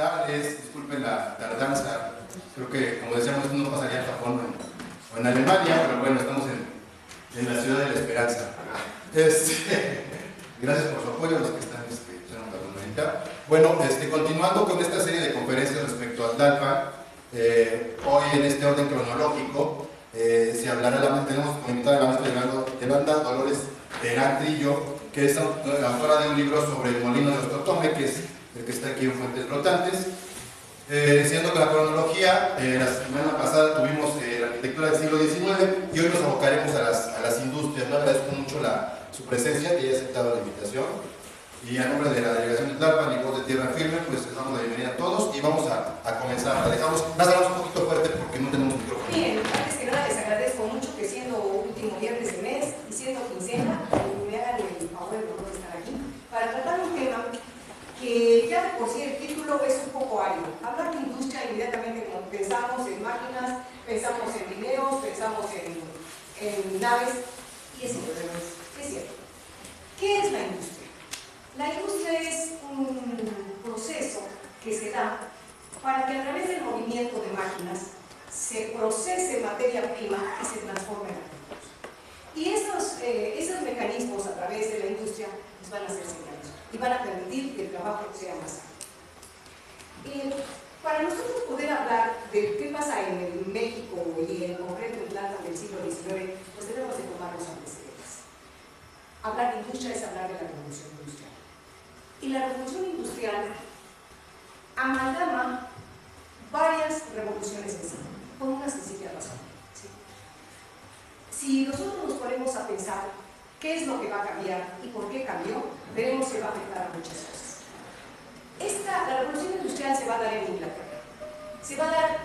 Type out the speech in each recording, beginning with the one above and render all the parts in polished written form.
tardes, disculpen la tardanza, creo que como decíamos esto no pasaría en Japón o en Alemania, pero bueno, estamos en la ciudad de la esperanza. Gracias por su apoyo a los que están echando la monedita. Bueno, continuando con esta serie de conferencias respecto al DALPA, hoy en este orden cronológico se hablará, tenemos como invitada a la maestra Yolanda Dolores Terán Trillo, que es autora de un libro sobre el molino de Ostotome, que es el que está aquí en Fuentes Flotantes. Siendo que la cronología, la semana pasada tuvimos la arquitectura del siglo XIX y hoy nos abocaremos a las industrias. Le agradezco mucho su presencia, que haya aceptado la invitación. Y a nombre de la delegación de Tlalpan y Voz de Tierra Firme, pues les damos la bienvenida a todos y vamos a comenzar. La dejamos un poquito fuerte porque no tenemos micrófono. Bien, antes que nada les agradezco mucho que siendo último viernes de mes y siendo quincena, me hagan el favor de estar aquí para tratar un tema que ya de por sí el título es un poco árido. Hablar de industria inmediatamente como pensamos en máquinas, pensamos en mineros, pensamos en naves, y es cierto. ¿Qué es la industria? La industria es un proceso que se da para que a través del movimiento de máquinas se procese materia prima y se transforme en productos. Y esos mecanismos a través de la industria pues, van a ser señalados y van a permitir que el trabajo sea más alto. Para nosotros poder hablar de qué pasa en México y en concreto en Tlalpan del siglo XIX, pues debemos de tomar los antecedentes. Hablar de industria es hablar de la revolución industrial. Y la revolución industrial amalgama varias revoluciones en sí, por una sencilla razón. ¿Sí? Si nosotros nos ponemos a pensar qué es lo que va a cambiar y por qué cambió, veremos que va a afectar a muchas cosas. La revolución industrial se va a dar en Inglaterra. Se va a dar,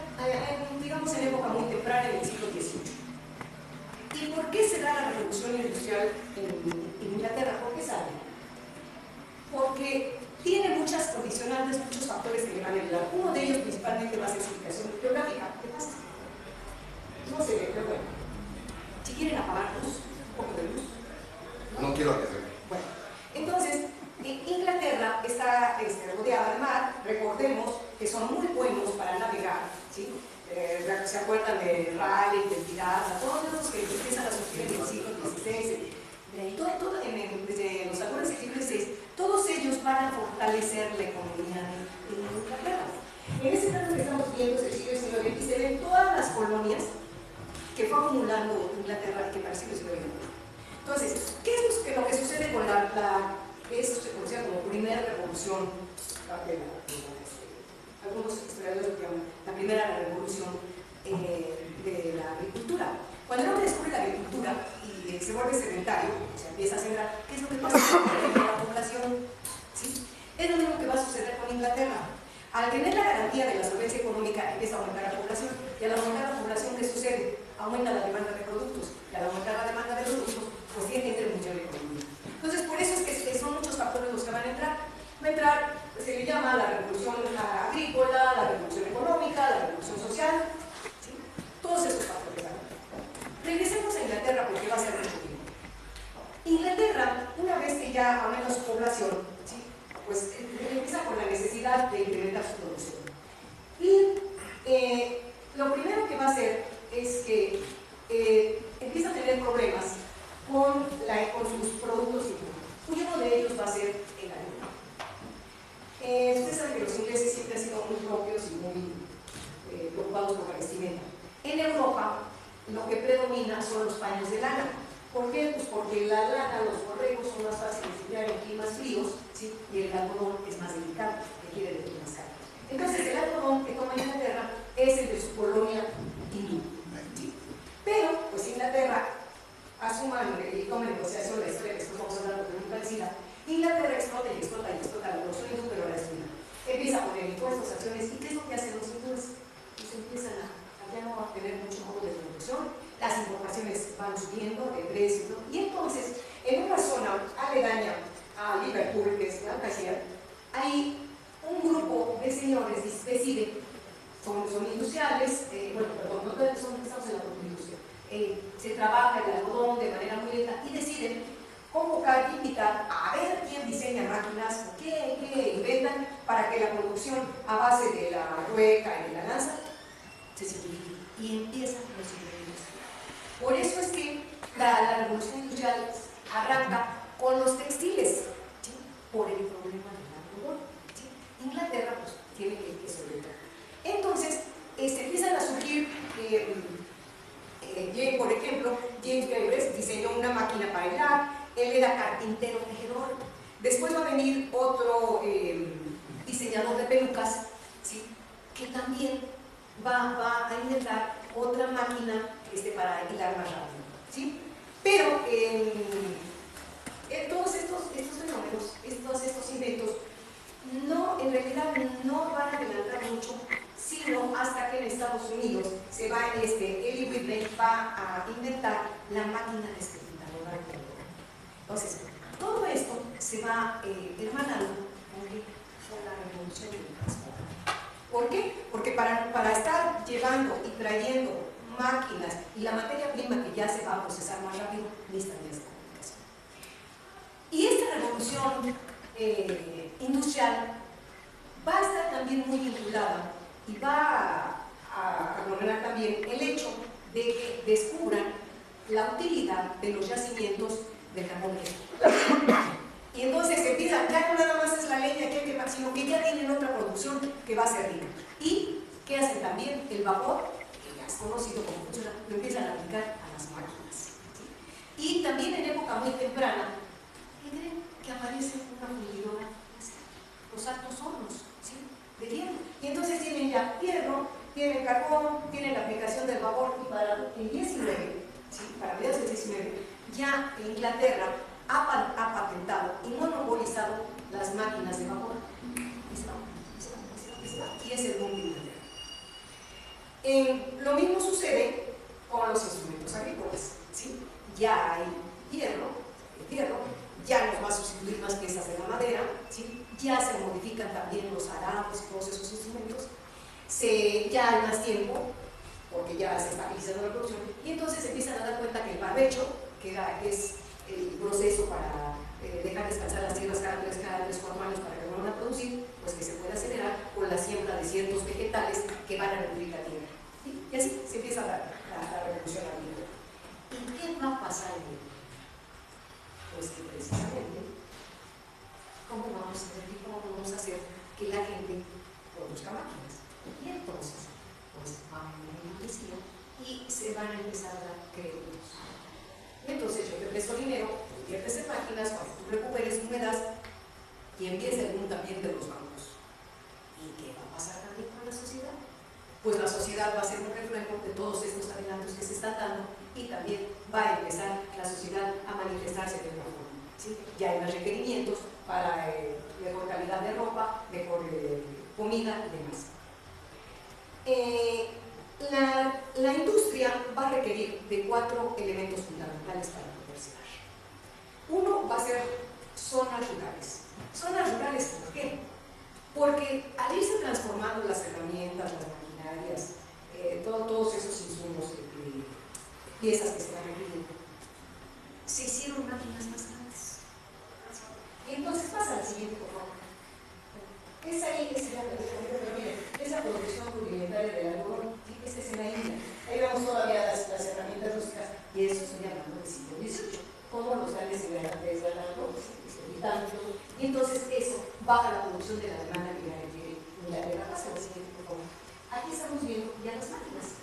digamos, en época muy temprana, en el siglo XVIII. ¿Y por qué se da la revolución industrial en Inglaterra? ¿Por qué sale? Porque tiene muchas condicionantes, muchos factores que le van a ayudar. Uno de ellos principalmente va a ser su ubicación geográfica. ¿Qué pasa? No se ve, pero bueno. Si quieren apagar luz, un poco de luz. No quiero que se vea. Bueno, entonces, Inglaterra está rodeada de mar. Recordemos que son muy buenos para navegar, ¿sí? ¿Se acuerdan de Raleigh, de Pirata, todos esos que empiezan a surgir en el siglo XVI? Desde los albores del siglo XVI, todos ellos van a fortalecer la economía de Inglaterra. En ese caso que estamos viendo es el siglo XIX y se ven todas las colonias que fue acumulando Inglaterra que para el siglo XIX. Entonces, ¿qué es lo que sucede con que eso se conocía como primera revolución? Algunos historiadores lo llaman la primera revolución de la agricultura. Cuando el hombre descubre la agricultura y se vuelve sedentario, se empieza a sembrar, ¿qué es lo que pasa con la población? ¿Sí? Es lo mismo que va a suceder con Inglaterra. Al tener la garantía de la solvencia económica, empieza a aumentar la población. Y al aumentar la población, ¿qué sucede? Aumenta la demanda de productos. Y al aumentar la demanda de productos, pues tiene que entrar mucho en la economía. Entonces, por eso es que son muchos factores los que van a entrar. Va a entrar, se le llama la revolución agrícola, la revolución económica, la revolución social. ¿Sí? Todos esos factores van a entrar. Regresemos a Inglaterra porque va a ser mucho tiempo. Inglaterra, una vez que ya aumenta su población, ¿sí? Pues empieza con la necesidad de incrementar su producción. Y lo primero que va a hacer es que empieza a tener problemas con sus productos y uno de ellos va a ser el algodón. Ustedes saben que los ingleses siempre han sido muy propios y muy preocupados por la vestimenta. En Europa, lo que predomina son los paños de lana. ¿Por qué? Pues porque la lana, los borregos son más fáciles de criar en climas fríos, ¿sí? Y el algodón es más delicado, requiere de climas cálidos. Entonces, el algodón que toma Inglaterra es el de su colonia hindú. ¿Sí? Pero, pues Inglaterra, asuman y tomen en consideración la historia que estamos hablando de muy parecida, Inglaterra explota y explota y explota la producción hindú, pero la descuida. Empieza a poner impuestos, acciones, ¿y qué es lo que hacen los hindúes? Pues empiezan a ya no va a tener mucho modo de producción, las importaciones van subiendo de precio, y entonces en una zona aledaña a Liverpool, que es Lancashire, hay un grupo de señores decide, son industriales, estamos en la industria, se trabaja el algodón de manera muy lenta y deciden convocar, invitar a ver quién diseña máquinas, qué inventan para que la producción a base de la rueca y de la lanza se simplifique y empiezan los ingredientes. Por eso es que la revolución industrial arranca con los textiles, ¿sí? Por el problema del algodón, ¿sí? Inglaterra pues tiene que solventar. Entonces empiezan a surgir por ejemplo, James Gabres diseñó una máquina para hilar, él era carpintero tejedor. Después va a venir otro diseñador de pelucas, ¿sí? Que también va a inventar otra máquina para hilar más rápido, ¿sí? Pero todos estos fenómenos, estos inventos, en realidad no van a adelantar mucho, sino hasta que en Estados Unidos Eli Whitney va a inventar la máquina descapitadora de algodón. Entonces, todo esto se va hermanando con la revolución del transporte. ¿Por qué? Porque para estar llevando y trayendo máquinas y la materia prima que ya se va a procesar más rápido, necesitan vías de comunicación. Y esta revolución industrial va a estar también muy vinculada y va a lograr también el hecho de que descubran la utilidad de los yacimientos del carbón eléctrico. Y entonces empiezan, ya no nada más es la leña que hay que quemar, sino que ya tienen otra producción que va a ser rica. Y que hacen también el vapor, que ya es conocido como funciona, lo empiezan a aplicar a las máquinas, ¿sí? Y también en época muy temprana, ¿qué creen? Que aparece una fundidora, los altos hornos, ¿sí? De hierro. Y entonces tienen ya hierro, tienen carbón, tienen la aplicación del vapor, y para el 19, ¿sí? Para mediados del 19, ya Inglaterra ha patentado y monopolizado las máquinas de vapor. Y es el boom de Inglaterra. Lo mismo sucede con los instrumentos agrícolas, ¿sí? Ya hay hierro, el hierro ya nos va a sustituir más piezas de la madera, ¿sí? Ya se modifican también los arados y todos esos instrumentos, ya hay más tiempo, porque ya se está agilizando la producción, y entonces se empiezan a dar cuenta que el barbecho, que es el proceso para dejar descansar las tierras cada 3 o 4 años para que vuelvan a producir, pues que se puede acelerar con la siembra de ciertos vegetales que van a nutrir la tierra. ¿Sí? Y así se empieza la revolución agrícola. ¿Y qué va a pasar en el mundo? Pues que precisamente, ¿cómo vamos a hacer que la gente produzca máquinas? Y entonces, pues va a haber una industria y se van a empezar a dar créditos. Entonces yo te presto dinero, inviertes en máquinas, cuando tú recuperes tú me das, y empieza el boom también de los bancos. ¿Y qué va a pasar también con la sociedad? Pues la sociedad va a ser un reflejo de todos estos adelantos que se están dando, y también va a empezar la sociedad a manifestarse de una forma, ¿sí? Ya hay más requerimientos para mejor calidad de ropa, mejor comida y demás. La industria va a requerir de 4 elementos fundamentales para poderse dar. Uno va a ser zonas rurales. Zonas rurales, ¿por qué? Porque al irse transformando las herramientas, las maquinarias, todos esos insumos, piezas que se van requiriendo, se hicieron máquinas más grandes. Y entonces pasa al siguiente, por favor. Es ahí que se llama, esa producción rudimentaria del algodón, esta es en la India. Ahí vemos todavía las herramientas rústicas, y eso estoy hablando del siglo XVIII, como los grandes ingredientes del algodón, y entonces eso baja la producción de la demanda que va a requerir Inglaterra. Pasa al siguiente, por favor. Aquí estamos viendo ya las máquinas.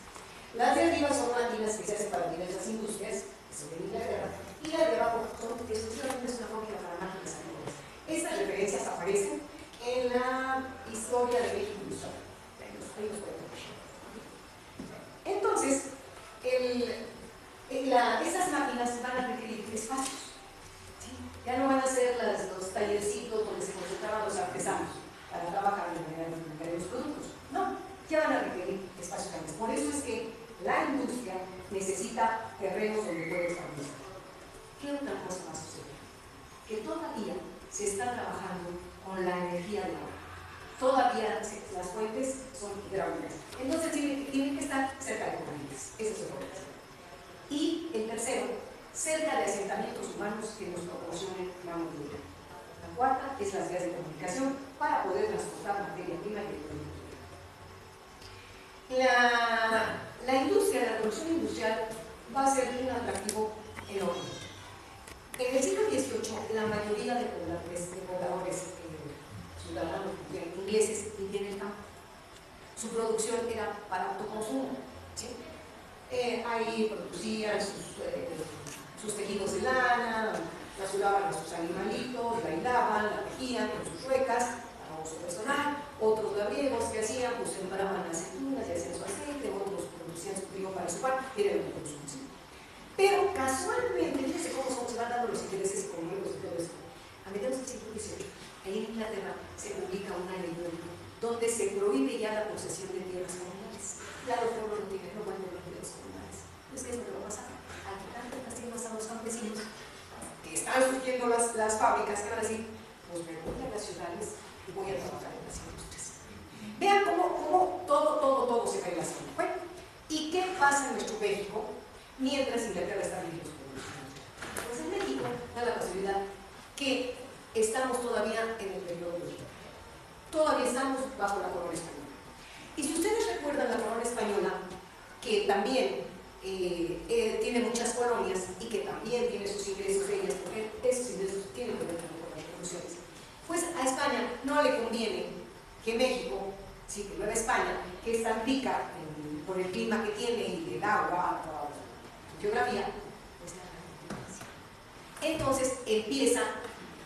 Las de arriba son máquinas que se hacen para diversas industrias, que son de Inglaterra, y las de abajo son exclusivamente una fábrica para máquinas agrícolas. Estas referencias aparecen en la historia de México industrial. Entonces, esas máquinas van a requerir espacios. ¿Sí? Ya no van a ser los tallercitos donde se concentraban los artesanos para trabajar en los productos. No, ya van a requerir espacios grandes. Por eso es que la industria necesita terrenos donde puede establecer. ¿Qué otra cosa va a suceder? Que todavía se está trabajando con la energía del agua. Todavía las fuentes son hidráulicas. Entonces tienen que estar cerca de corrientes. Eso es lo que pasa. Y el tercero cerca de asentamientos humanos que nos proporcionen la movilidad. La cuarta es las vías de comunicación para poder transportar materia prima y producto. La industria, la producción industrial va a ser un atractivo enorme. En el siglo XVIII, la mayoría de pobladores ciudadanos ingleses vivían en el campo. Su producción era para autoconsumo, ¿sí? Ahí producían sus tejidos de lana, rasuraban a sus animalitos, la hilaban, la tejían con sus ruecas para uso personal. Otros labriegos que hacían, pues sembraban las aceitunas y hacían su aceite, otros producían su trigo para su pan, y era el consumo. ¿Sí? Pero casualmente, fíjense cómo se van dando los intereses económicos y todo esto. A mediados del siglo XVIII, ahí en Inglaterra se publica una ley donde se prohíbe ya la posesión de tierras comunales. Ya los pueblos no tienen, no pueden tener tierras comunales. Entonces, ¿qué es lo que va a pasar? Al quitar las tierras a los campesinos que están surgiendo las fábricas, que van a decir, pues me voy a las ciudades y voy a trabajar en las industrias. Vean cómo todo se va relaciona. Bueno, ¿y qué pasa en nuestro México mientras Inglaterra está viviendo su revolución? Pues en México da la posibilidad que estamos todavía en el periodo militar. Todavía estamos bajo la corona española. Y si ustedes recuerdan la corona española, que también tiene muchas colonias y que también tiene sus ingresos de ellas, porque esos ingresos tienen que ver con las revoluciones, pues a España no le conviene que México, sí, que Nueva España, que es tan rica por el clima que tiene y el agua, la geografía, pues la entonces empieza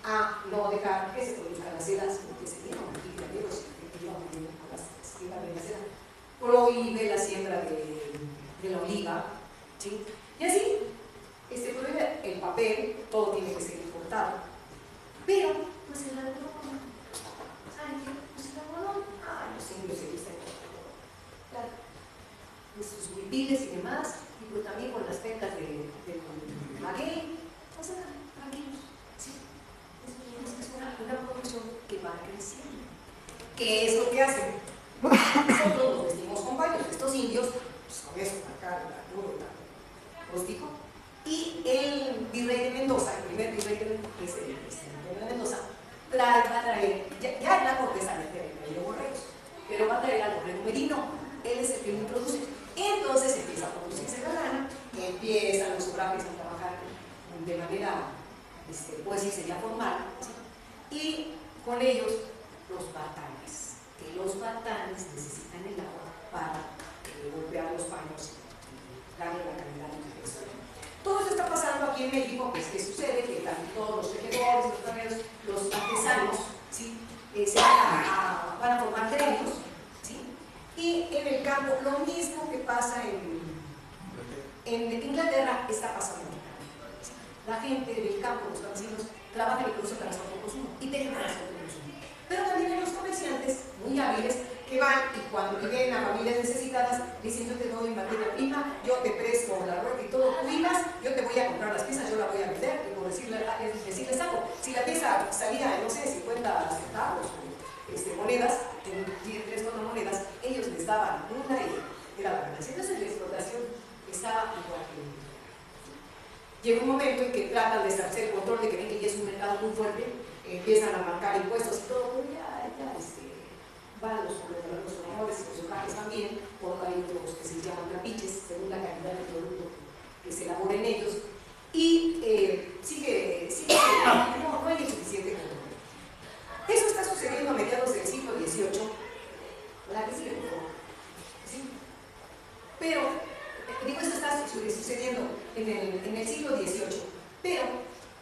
a no dejar que se produzcan las sedas, porque se dieron aquí graneros que iban con las siembras de la seda, prohíbe la siembra de la oliva, ¿sí? Y así prohíbe el papel, todo tiene que ser importado. Pero, pues el algodón, ¿saben qué? Pues el algodón, los indios se dicen, claro, pues sus huipiles y demás, y pues también con las pencas de maguey, o sea, tranquilos, ¿sí? Es una producción que va creciendo. ¿Qué es lo que hacen? Nosotros nos vestimos con varios de estos indios, pues con eso, acá, duro, rústico. Y el virrey de Mendoza, el primer virrey de Mendoza, va a traer, ya la corteza le trae borregos, pero va a traer al borrego merino. Él es el que lo introduce. Entonces empieza a producirse la lana, empiezan los obrajes a trabajar de manera, pues sí, sería formal, ¿sí? Y con ellos los batanes, que los batanes necesitan el agua para golpear los paños y darle la calidad de la. Todo esto está pasando aquí en México, pues ¿qué sucede? Que también todos los tejedores, los trajeros, los artesanos, ¿sí? Van a formar gremios, ¿sí? Y en el campo, lo mismo que pasa en Inglaterra, está pasando en Canadá, ¿sí? La gente del campo, los campesinos, trabajan incluso para su autoconsumo y tejen para su autoconsumo. Pero también hay los comerciantes muy hábiles que van y cuando ven a familias necesitadas dicen: yo te doy materia prima, yo te presto la ropa y todo, tú ibas, yo te voy a comprar las piezas, yo la voy a vender, y por decirles algo, si la pieza salía, no sé, 50 centavos o monedas, en 3 o 4 monedas, ellos les daban una y era la ganancia. Entonces la explotación estaba igual que llega un momento en que tratan de establecer el control de que ven que ya es un mercado muy fuerte, empiezan a marcar impuestos y todo, pero ya van los honores y los hogares también, por hay otros que se llaman capiches, según la calidad del producto que se elabora en ellos, y no hay el suficiente control. Eso está sucediendo a mediados del siglo XVIII, la que sigue, por favor. ¿Sí? Pero, esto está sucediendo en el siglo XVIII, pero,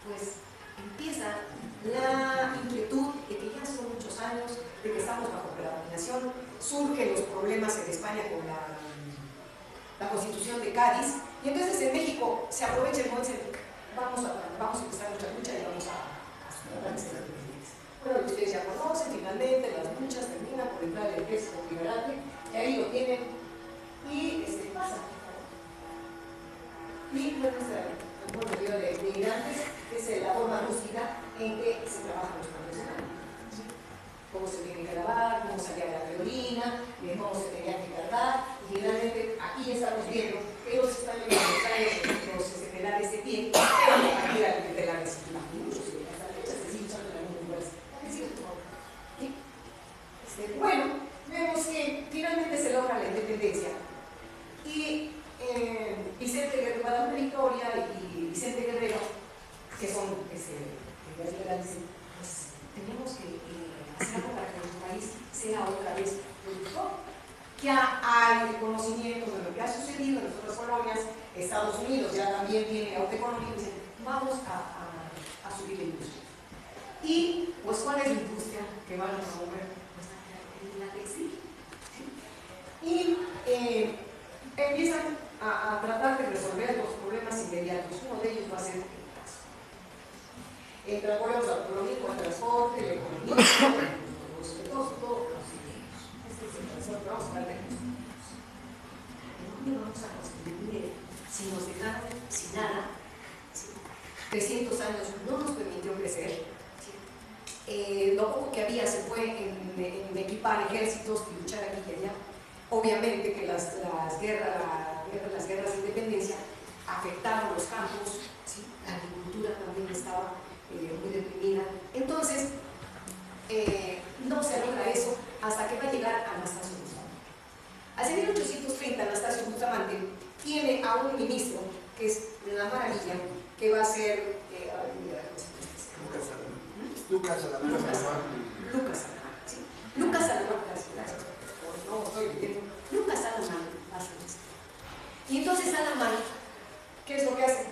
pues, empieza la inquietud de que ya son muchos años, de que estamos bajo predominación, surgen los problemas en España con la Constitución de Cádiz, y entonces en México se aprovecha el momento y dicen: vamos a empezar nuestra lucha y vamos a nuestra independencia. Bueno, ustedes ya conocen, finalmente las luchas terminan por entrar el ejército liberante, y ahí lo tienen, y pasa. Y bueno, un periodo de migrantes, que es la forma rústica en que se trabajan los profesionales. Cómo se tiene que lavar, cómo salía la teorina, cómo se tenía que cargar, y finalmente aquí estamos viendo que los están los generales de pie bien, pero aquí de la reciclaje, muchos de las fechas se siguen usando la misma universidad. Bueno, vemos que finalmente se logra la independencia y Vicente Guerrero, Guadalupe Victoria y Vicente Guerrero, que son dicen, pues tenemos que hacer algo para que nuestro país sea otra vez productor. Ya hay conocimiento de lo que ha sucedido en las otras colonias. Estados Unidos ya también tiene auto económico y dicen, vamos a subir la industria. Y pues, ¿cuál es la industria que van a promover? Pues la textil. Y empiezan a tratar de resolver los problemas inmediatos. Uno de ellos va a ser el caso. Volvemos al económico, al transporte, la economía, todo. Vamos a hablar de eso. ¿Dónde vamos a construir si nos dejaron sin nada? 300 años no nos permitió crecer. Lo poco que había se fue en equipar ejércitos y luchar aquí y allá. Obviamente que las guerras de independencia afectaron los campos, ¿sí? La agricultura también estaba muy deprimida. Entonces, no se logra eso hasta que va a llegar Anastasio Bustamante. Hacia 1830, Anastasio Bustamante tiene a un ministro que es la maravilla, que va a ser Lucas Alamán. Lucas Alamán. Y entonces Alamán, ¿qué es lo que hace?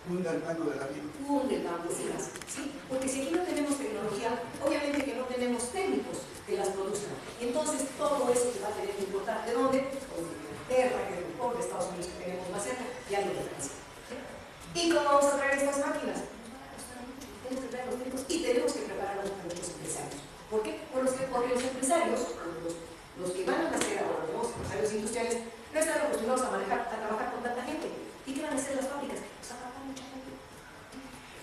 Funda el Banco de la Vida. Funda el Banco de la Vida, ¿sí? Porque si aquí no tenemos tecnología, obviamente que no tenemos técnicos que las produzcan. Y entonces todo eso se va a tener que importar. ¿De dónde? Pues de Inglaterra, que es de Estados Unidos, que tenemos más cerca, y algo de Francia. ¿Y cómo vamos a traer estas máquinas? Tenemos que traer los técnicos y tenemos que prepararlos para nuestros empresarios. ¿Por qué? Porque los empresarios, los que van a hacer ahora, los empresarios industriales, no están acostumbrados a trabajar con tanta gente. ¿Y qué van a hacer las fábricas? Pues a trabajar mucha gente.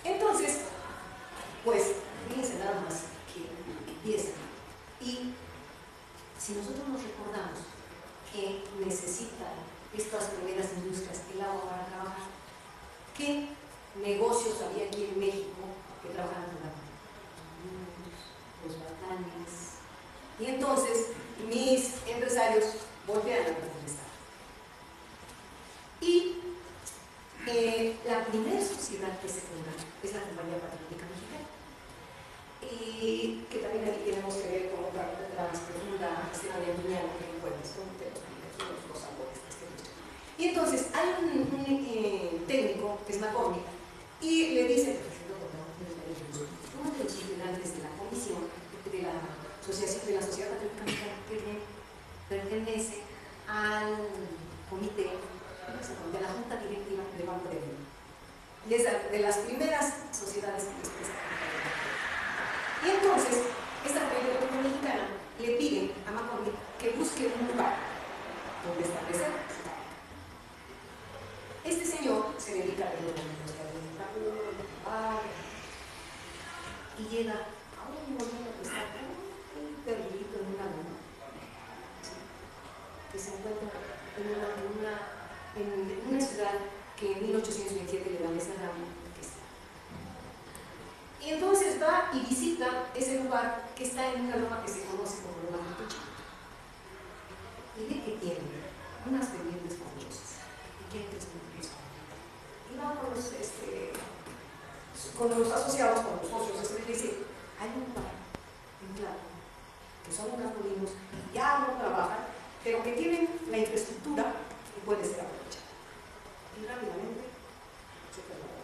Entonces, pues, fíjense nada más que empiezan. Y si nosotros nos recordamos que necesitan estas primeras industrias el agua para trabajar, ¿qué negocios había aquí en México que trabajaban con agua? Los batanes. Y entonces, mis empresarios voltean a protestar. Y la primera sociedad que se funda es la Compañía Patriótica Mexicana, y que también aquí tenemos que ver con otra más profunda escena de Antuñano, que en Puebla, son los albores de este mundo. Y entonces hay un técnico que es McCormick y le dice, uno de los integrantes de la comisión de la Sociedad Patriótica Mexicana, que pertenece al comité de la Junta Directiva del Banco de México. Y es de las primeras sociedades que expresan. Y entonces, esta República Mexicana le pide a McCormick que busque un lugar donde establecer. Este señor se dedica a la y llega a un molino que está muy perdidito en una loma, que se encuentra en una ciudad que en 1827 le dan esa rama. Y entonces va y visita ese lugar que está en una loma que se conoce como Loma de Tucha. Y ve que tiene unas pendientes fabulosas. Y quiere que y va con los asociados, con los socios, y dice, hay un lugar en Tlalpan, que son unos molinos que ya no trabajan, pero que tienen la infraestructura y puede ser aprovechada. Y rápidamente se termina.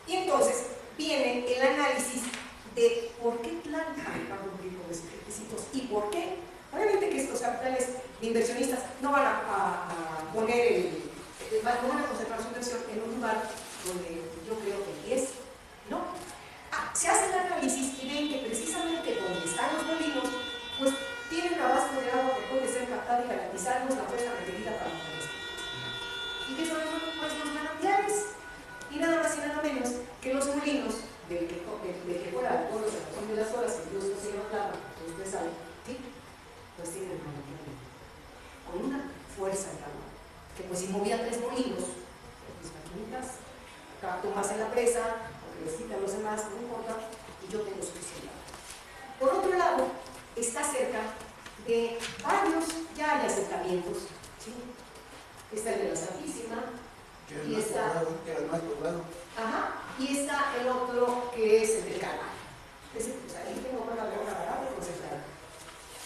Y entonces viene el análisis de por qué Tlalpan va a cumplir con esos requisitos y por qué. Obviamente que estos capitales de inversionistas no van a poner van a concentrar su inversión en un lugar donde yo creo que es, ¿no? Se hace el análisis y ven que precisamente donde están los molinos, pues tienen un abasto de agua que puede ser captada y garantizarnos la fuerza requerida para la esto. ¿Y qué son los manantiales? Y nada más y nada menos que los molinos del que fuera el pueblo de la San de las Horas, que Dios no se notaba, que ustedes saben, ¿sí? Pues tienen el manantial con una fuerza de agua, que pues si movía 3 molinos, mis maquinitas, capto más en la presa, aunque les quitan los demás, no importa, y yo tengo suficiente. Por otro lado, está cerca de varios, ya hay acercamientos, ¿sí? Está el de la Santísima, y está, ajá, y está el otro que es el del Canal. Pues ahí tengo una barata concentrar,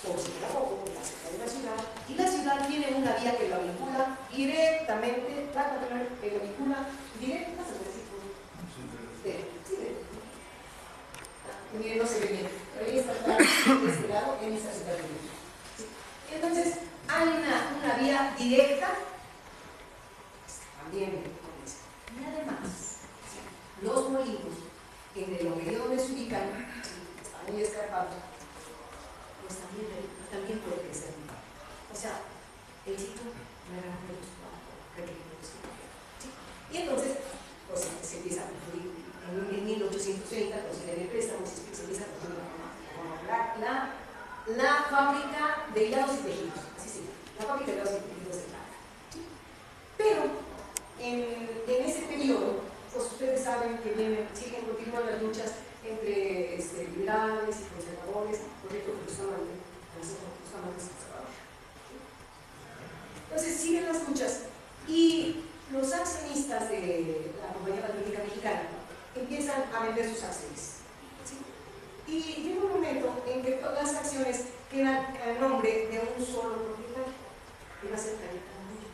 como si fuera poco, la cerca de la ciudad, y la ciudad tiene una vía que la vincula directamente, que la vincula directamente, no se ve bien, pero ahí está de este lado, en esta ciudad. Entonces, hay una vía directa, también, y además, los molinos, en el periodo donde se ubican, están muy escarpados, pues también puede crecer. O sea, el sitio no era muy requerido. Y entonces, pues se empieza a construir. En 1830 consiguen el préstamo, se empieza a construir la fábrica de hilados y tejidos, así se llama, la fábrica de hilados y tejidos de Plata. Pero en ese periodo, pues ustedes saben que continúan las luchas entre liberales y conservadores, proyecto justamente conservador. Entonces siguen las luchas y los accionistas de la Compañía Patriótica Mexicana empiezan a vender sus acciones. ¿Sí? Y llega un momento en que todas las acciones quedan a nombre de un solo propietario, que va a ser Cayetano Rubio.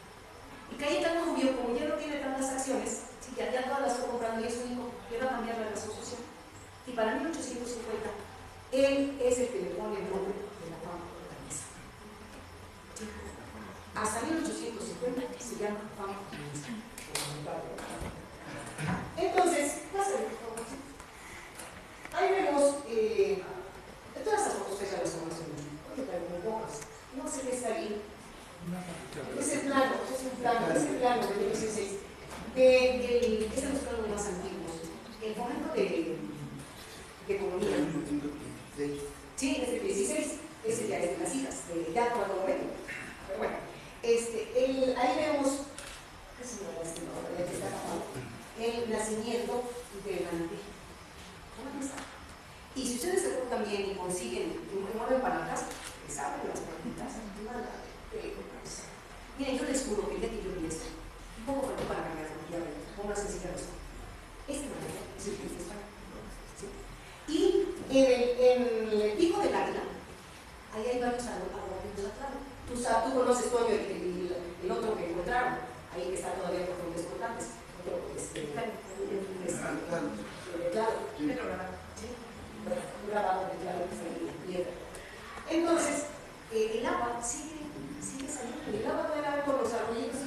Y Cayetano Rubio, como ya no tiene tantas acciones, ¿sí? ya todas las fue comprando y es único, le va a cambiar la razón social. Y para 1850, él es el que le pone el nombre de la fábrica de la mesa. ¿Sí? Hasta 1850 se llama fábrica de la mesa. Entonces, ahí vemos todas esas fotos que ya las conocen, porque traen muy pocas. No se ve está ahí. Es el plano de 2016. Es de los planos más antiguos. El momento de economía. Sí, es el 16. Ese ya es de las hijas, ya cuando lo ven. Pero bueno, ahí vemos. El nacimiento de la Antilla. Y si ustedes se portan bien y consiguen, y mueven para acá, les abren las puertitas, miren, yo les juro que el día que yo vi esto, un poco faltó para cambiar la maquilla, por una sencilla razón. Manera es el que está. ¿Sí? Y en el pico del águila, ahí hay varios árboles de la trama. Tú conoces, Toño, el otro que encontraron, ahí que está todavía por los descontantes. Entonces, el agua sigue saliendo. El agua puede dar por los arbolitos.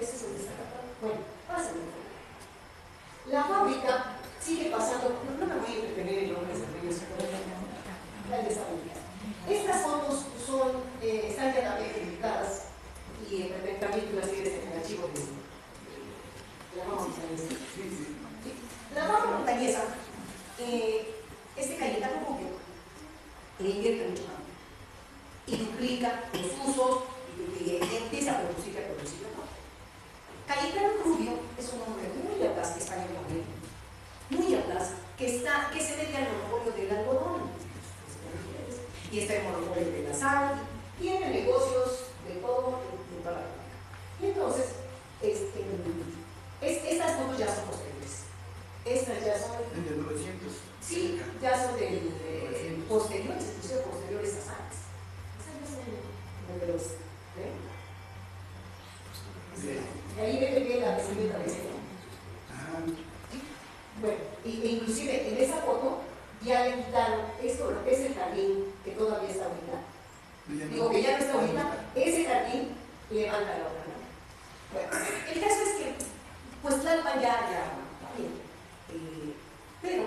Ese es el destacado. Bueno, pásenme. La fábrica sigue pasando. No me voy a entretener en nombres de ellos. Estas fotos están ya también publicadas y también tú las tienes en el archivo de la Roma Montañesa. La Roma Montañesa, Cayetano Rubio le invierte mucho campo y duplica los usos y empieza a producir. ¿No? Cayetano Rubio es un hombre muy audaz que está en el gobierno, muy audaz, que se mete al monopolio del algodón y está el monopolio de la sal, tiene negocios de todo en toda la República. Y entonces, estas fotos ya son posteriores. Estas ya son de 900. Sí, ya son posteriores, inclusive posteriores a Sáenz. Estas ya son de los. Y ahí ve la vestimenta de este. Bueno, inclusive en esa foto ya le quitaron esto, lo que es el jardín que todavía está ahorita. Digo que ya no está ahorita, ese jardín levanta la otra, ¿no? Bueno, el caso es que, pues Tlalpan ya pero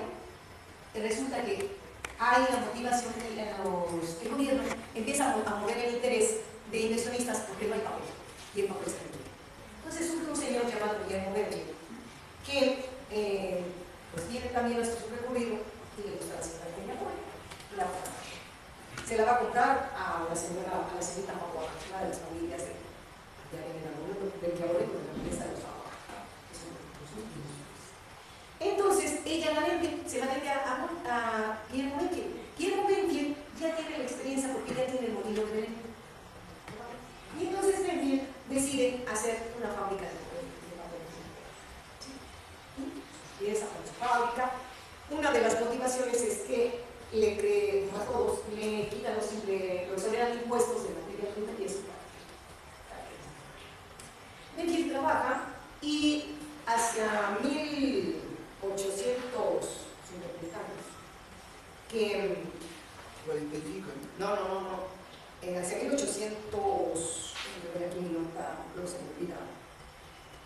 resulta que hay la motivación que el gobierno empieza a mover el interés de inversionistas porque no hay papel, y el papel se requiere. Entonces surge un señor llamado Guillermo Verde, que pues tiene también nuestro recorrido y le gusta la señora Peña. Se la va a comprar a la señorita Papua, una de las familias de Arroyo, de la empresa de los Papua. ella la vende, se la vende a Guillermo Benfield. Guillermo Benfield ya tiene la experiencia porque ya tiene el modelo de Belén. Y entonces Benfield decide hacer una fábrica de papel. ¿Sí? Y esa fue su fábrica. Una de las motivaciones es que a todos le quitan le exoneran impuestos de materia prima y eso. Benfield trabaja y hacia 1800 que 45, ¿no? no. Hacia 1800, aquí no se me olvida.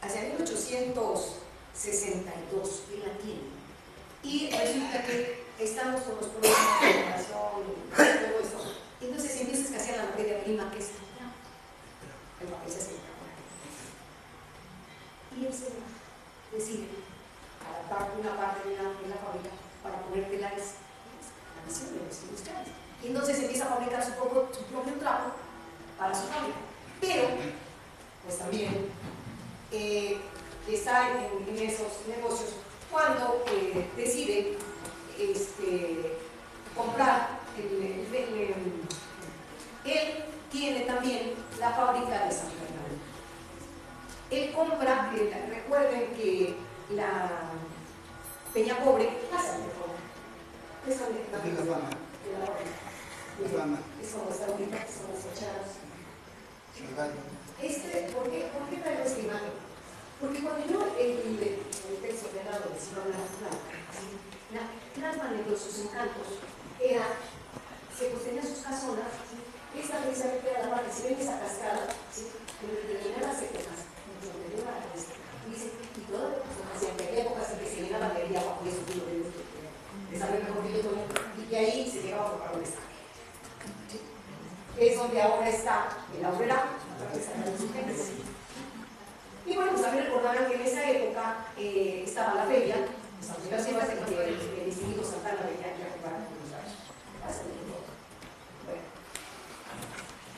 Hacia 1862 él la tiene. Y resulta que estamos con los problemas de educación y todo eso. Entonces empieza a escasear la materia prima que es el papel se hace. Y él se decide adaptar una parte de la fábrica para poner telares a la misión de los industriales. Y entonces empieza a fabricar su propio trapo para su fábrica. Pero, pues también está en esos negocios cuando decide comprar. Él tiene también la fábrica de San Fernando. Él compra, recuerden que la Peña Pobre pasa de Fama. Eso De la fama. De la fama. Eso está ubicado, son los fachados. ¿Por qué traigo esta imagen? Porque cuando yo el texto de lado decía la Tlalpan entre sus encantos era que pues tenía sus casonas, esta precisamente era la parte, si ven esa cascada, donde terminan las épocas, donde lleva la cresta, y todo, hacían que había épocas en que se llenaba de agua, por eso digo de saber mejor que yo todo, y que ahí se llegaba por el estadio. Es donde ahora está el Aurrera, y bueno, pues también recordarán que en esa época estaba la feria, las cifras de que el Instituto Santana venía aquí a jugar con los gallos.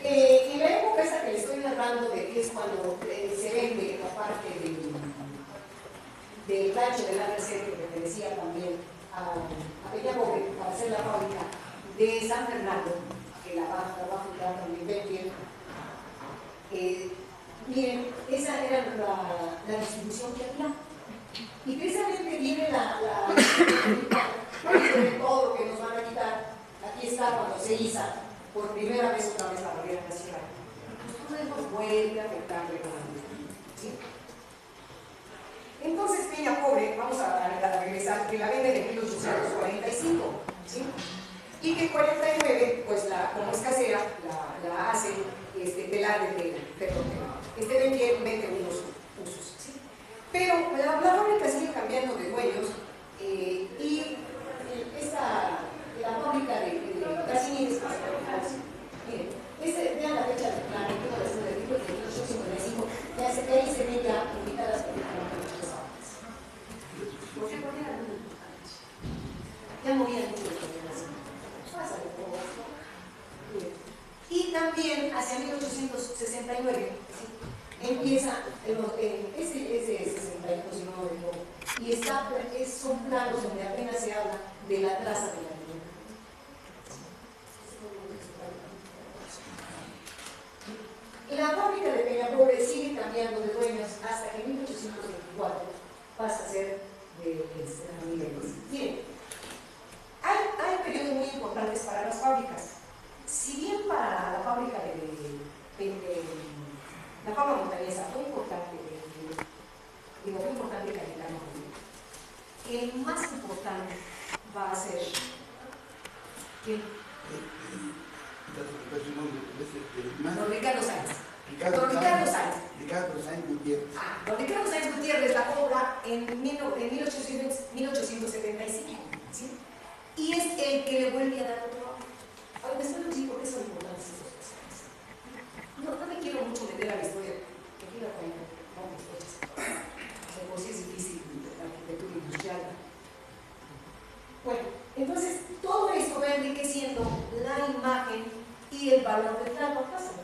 En la época esa que les estoy narrando, de que es cuando se vende la parte del rancho de la Merced, que pertenecía también a Peña Pobre, para hacer la fábrica de San Fernando, que la va a fundar también Benfield. Miren, esa era la distribución que había. Y precisamente viene de todo lo que nos van a quitar. Aquí está cuando se iza por primera vez otra vez la barrera nacional. Pues nos vuelve a afectar la economía. ¿Sí? Entonces Peña Pobre, vamos a regresar, que la vende en 1845. ¿Sí? Y que en 49, pues como es casera, la hace telar de tela. Vende unos usos. ¿Sí? Pero la fábrica sigue cambiando de dueños y la fábrica de Casimires, miren, vean la fecha del plan, de 1855, ya se ve y se ven ya invitadas a las fábricas. ¿Por qué eran muy importantes? Ya morían muchos de pasa de todo esto. Y también hacia 1869 empieza ese 62 y son planos donde apenas se habla de la traza de la tierra. La fábrica de Peña Pobre sigue cambiando de dueños hasta que en 1824 pasa a ser de la familia Luis. Miren, hay periodos muy importantes para las fábricas. Si bien para la fábrica la fama montañesa fue importante, fue importante Cayetano, el más importante va a ser don Ricardo Sáenz. Ricardo Sáenz Gutiérrez. Don Ricardo Sáenz Gutiérrez la cobra en 1875. ¿Sí? Y es el que le vuelve a dar otro trabajo. Ahora, después les digo por qué son importantes estos personajes. No me quiero mucho meter a la historia, que aquí la cuento, vamos, coches. De por sí es difícil la arquitectura industrial. Bueno, entonces todo esto va enriqueciendo la imagen y el valor del trabajo. ¿Sí?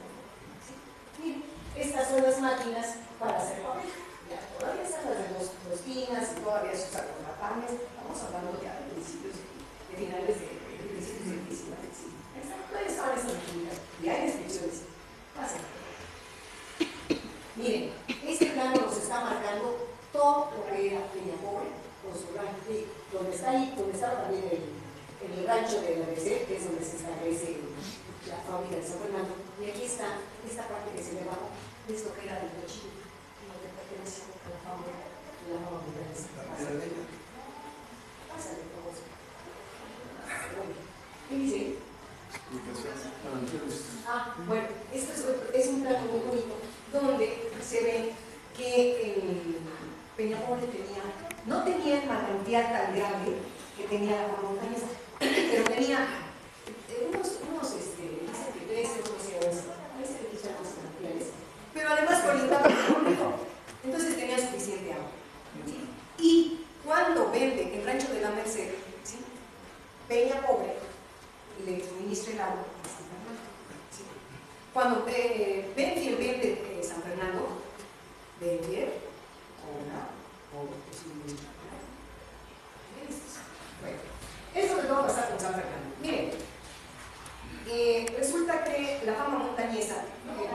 Miren, estas son las máquinas para hacer papel. Ya, todavía están las de los pinas y todavía se usa con la Carmen, estamos hablando ya de principios, de finales de principios del 19. Sí. Todavía estaban esas actividades y hay descripciones. Pasen. Miren, este plano nos está marcando todo lo que era Peñapobre con su rancho, donde está ahí, donde estaba también el rancho de la BC, que es donde se establece la fábrica de San Fernando, y aquí está esta parte que se ve abajo, es lo que era del cochino, lo que pertenece a la fábrica de la nueva mudanza. Pásale, por favor. Bueno, ¿qué dice? Bueno, esto es un plano muy bonito, donde se ve que Peñapobre no tenía el manantial tan grande que tenía la montañesa, pero tenía pero además colindaba con el río, entonces tenía suficiente agua. ¿Sí? Y cuando vende el rancho de la Merced, ¿sí? Peñapobre le suministra el agua a San Fernando. ¿Sí? Cuando Benfiel vende San Fernando, Benfiel cobra por suministrar. Bueno, eso es lo que va a pasar con San Fernando. Miren, resulta que la fama montañesa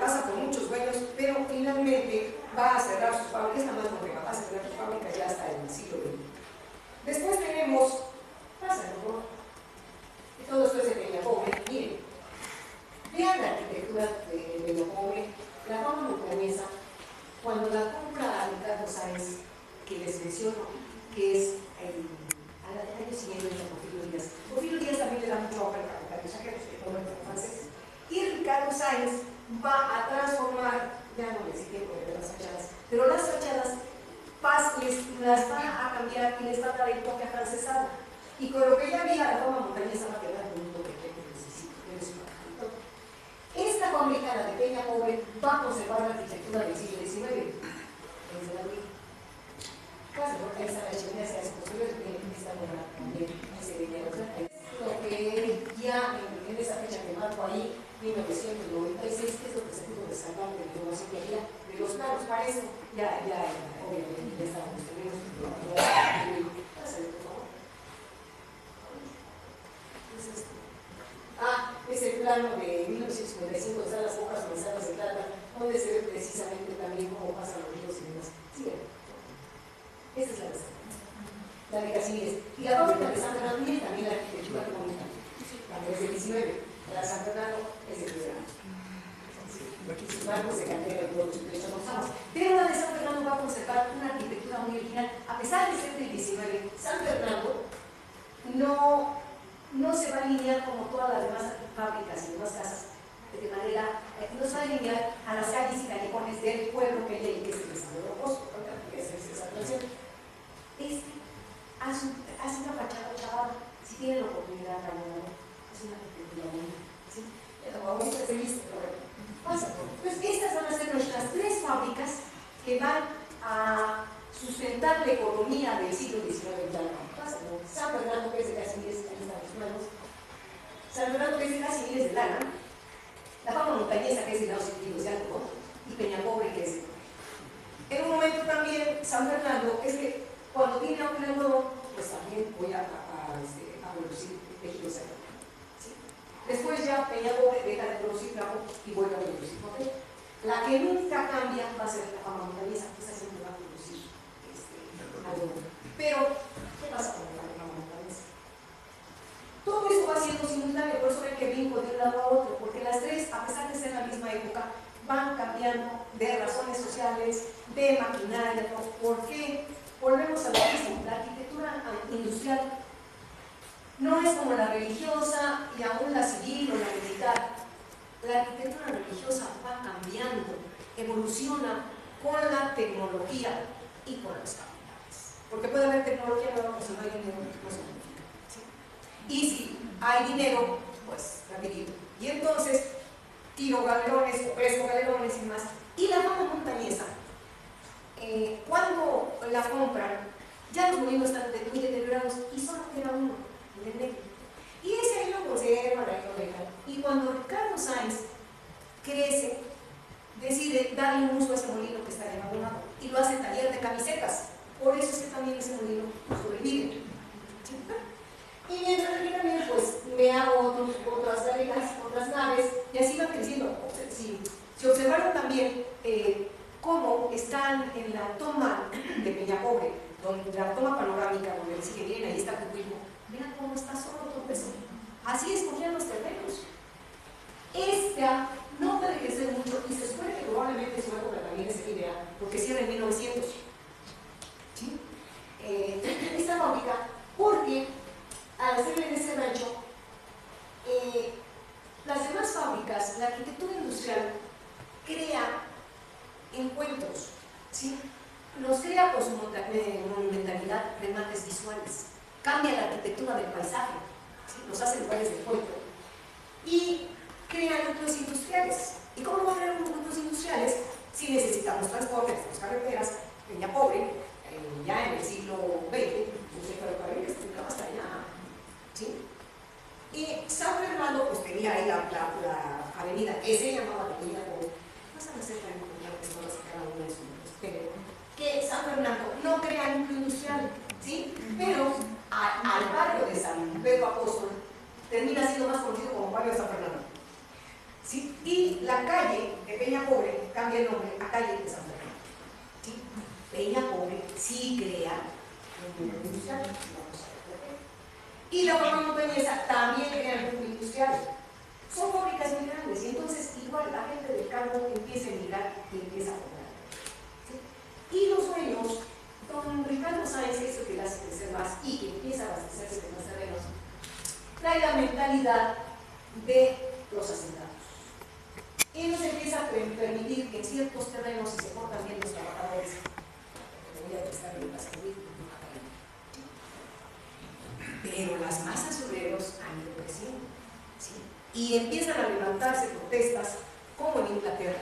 pasa por muchos dueños, pero finalmente va a cerrar sus fábricas, esta más nueva, va a cerrar sus fábricas ya hasta el siglo XX. Después tenemos, todo esto es de Peñapobre. Miren, vean la arquitectura de Peñapobre, la fama montañesa, cuando la compra Ricardo Sáenz, que les menciono, que es al año siguiente de Porfirio Díaz. Porfirio Díaz también le da mucho obra a los saqueros que toman los franceses. Y Ricardo Sáenz va a transformar, ya no les tiempo de ver las fachadas, pero las fachadas las van a cambiar y les va a dar el toque afrancesado. Y con lo que ya había, la fama montañesa va a quedar con un toque que necesita. Esta fábrica, la de Peñapobre, va a conservar la arquitectura del siglo XIX. Casi porque esta la chimenea se hace posterior, esta obra también se venía a usar. Lo que ya en esa fecha que marco ahí, 1996, que es lo que se pudo resaltar de la información que había de los planos. Para eso, ya obviamente, ya estábamos teniendo pásale, por favor. Es el plano de 1955, donde están las pocas manzanas de plata, donde se ve precisamente también cómo pasan los ríos y demás. Sigan. Esta es la de Casillas. Y la fábrica de San Fernando tiene también la arquitectura bonita. La es del 19, la de San Fernando es del 19. Sus bancos de cantera y todo, de hecho no usamos. Pero la de San Fernando va a conservar una arquitectura muy original. A pesar de ser del 19, San Fernando no se va a alinear como todas las demás fábricas y demás casas, de manera, no se va a alinear a las calles y callejones del pueblo que hay ahí, que es el San Rocoso, que es esa tradición. Hace una fachada chavada, si tienen la oportunidad, es una arquitectura bonita. ¿Sí? Ahorita se viste, pero pasa. Pues estas van a ser nuestras tres fábricas que van a sustentar la economía del siglo XIX. San Fernando, que es de casi miles de manos, San Fernando, que es de casi miles de lana, la fama montañesa, que es de los sentidos de algodón, y Peñapobre, que es de... En un momento también, San Fernando, es que cuando tiene un algodón, pues también voy a producir tejido seco. ¿Sí? Después ya Peñapobre deja de producir trapo y vuelve a producir papel. La que nunca cambia va a ser la fama montañesa, que esa siempre va a producir algodón. Pero, ¿qué pasa con la fama montañesa? Todo esto va siendo simultáneo, por eso hay que brinco de un lado a otro, porque las tres, a pesar de ser en la misma época, van cambiando de razones sociales, de maquinaria. ¿Por qué? Volvemos a lo mismo. La arquitectura industrial no es como la religiosa y aún la civil o la militar. La arquitectura religiosa va cambiando, evoluciona con la tecnología y con los capitales. Porque puede haber tecnología, pero si no hay dinero, no se modifica. ¿Sí? Y si hay dinero, pues rapidito. Y entonces, tiro galerones o presto galerones y más. Y la fama montañesa, cuando la compran, ya los molinos están muy deteriorados y solo queda uno, el negro. Y ese ahí lo conservan, ahí lo dejan. Y cuando Ricardo Sáenz crece, decide darle un uso a ese molino que está abandonado y lo hace taller de camisetas. Por eso es que también ese molino sobrevive. en la toma panorámica donde dice que miren, ahí está Cucuilco, mira cómo está solo todo eso. Así escogían los terrenos. Esta no puede crecer mucho y se supone que probablemente su época también es idea, porque cierra en 1900. ¿Sí? Esta fábrica, porque al hacerle en ese rancho, las demás fábricas, la arquitectura industrial crea encuentros, ¿sí? Los crea por su monumentalidad, remates visuales, cambia la arquitectura del paisaje, ¿sí? Los hace lugares de encuentro y crea núcleos industriales. ¿Y cómo no va a crear núcleos industriales si necesitamos transporte, necesitamos carreteras? Peña Pobre, ya en el siglo XX, no sé, ferrocarriles, hasta allá, ¿sí? Y San Fernando pues tenía ahí la avenida que se llamaba Peña Pobre. Pasan a ser tan importantes todas cada una de sus números, pero que San Fernando no crea núcleo industrial, ¿sí? Pero al barrio de San Pedro Apóstol termina siendo más conocido como barrio de San Fernando, ¿sí? Y la calle de Peña Pobre cambia el nombre a calle de San Fernando, ¿sí? Peña Pobre sí crea un núcleo industrial, vamos a ver por qué. Y la forma montañesa también crea un núcleo industrial. Son fábricas muy grandes y entonces igual la gente del campo empieza a emigrar y empieza a comprar, ¿sí? Y los dueños, don Ricardo Sáenz, que es el que le hace crecer más y que empieza a abastecerse de más terrenos, trae la mentalidad de los asentados. Y nos empieza a permitir que en ciertos terrenos, si se portan bien los trabajadores, voy a prestar bien las pero las masas obreros han ido creciendo, ¿sí? Y empiezan a levantarse protestas, como en Inglaterra,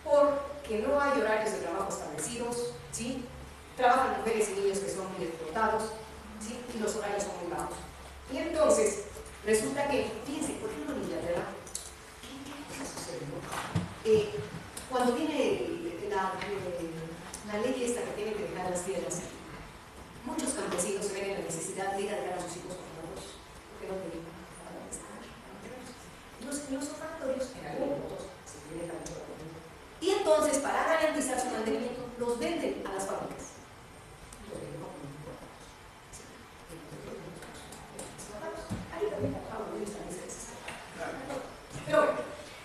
porque no hay horarios de trabajo establecidos, ¿sí? Trabajan mujeres y niños que son muy explotados, ¿sí? Y los horarios son muy bajos. Y entonces, resulta que, fíjense, por ejemplo en Inglaterra, ¿qué sucede? Cuando viene la ley esta que tiene que dejar las tierras, muchos campesinos se ven en la necesidad de ir a dejar a sus hijos con los porque no tienen para dónde estar. Los ofertorios, en algunos, se tienen tanto la comida. Y entonces, para garantizar su mantenimiento, los venden a las fábricas. Los venden como importados. Ahí también trabajamos muy establecidos. Pero bueno,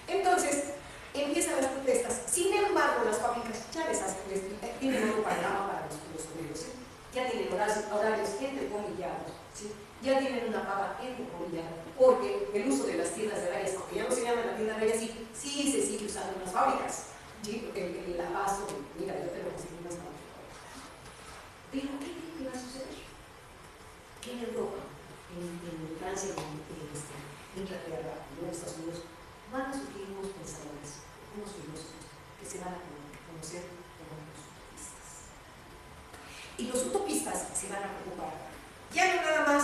entonces empiezan las protestas. Sin embargo, las fábricas ya les tienen un panorama para los obreros, ¿sí? Ya tienen horarios entrecomillados, ¿sí? Ya tienen una paga entrecomillada, porque el uso de las tiendas de rayas, aunque ya no se llaman la tienda de rayas, sí se sigue usando en las fábricas, ¿sí? Porque el abasto, mira, yo te lo conseguí más fácil. Pero ¿qué va a suceder? Que en Europa, en Francia, en Inglaterra, en los Estados Unidos, van a surgir unos pensadores, unos filósofos, que se van a conocer como los utopistas. Y los utopistas se van a preocupar, ya no nada más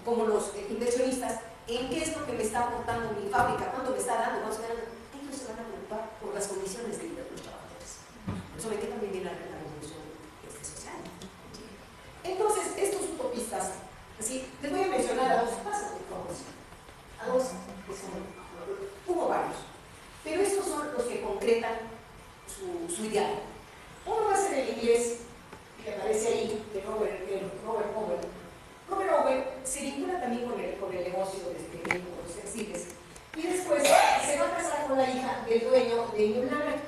como los inversionistas, en qué es lo que me está aportando mi fábrica, cuánto me está dando, cuánto me está dando. Ellos se van a preocupar por las condiciones de vida de los trabajadores. Por eso ven que también viene la revolución social. Entonces, estos utopistas, así, les voy a mencionar a dos, a dos que son, hubo varios, pero estos son los que concretan su ideal. Uno va a ser el inglés, que aparece ahí, de Robert Owen. Robert Owen se vincula también con el negocio desde pequeño, con los textiles, y después se va a casar con la hija del dueño de New Line.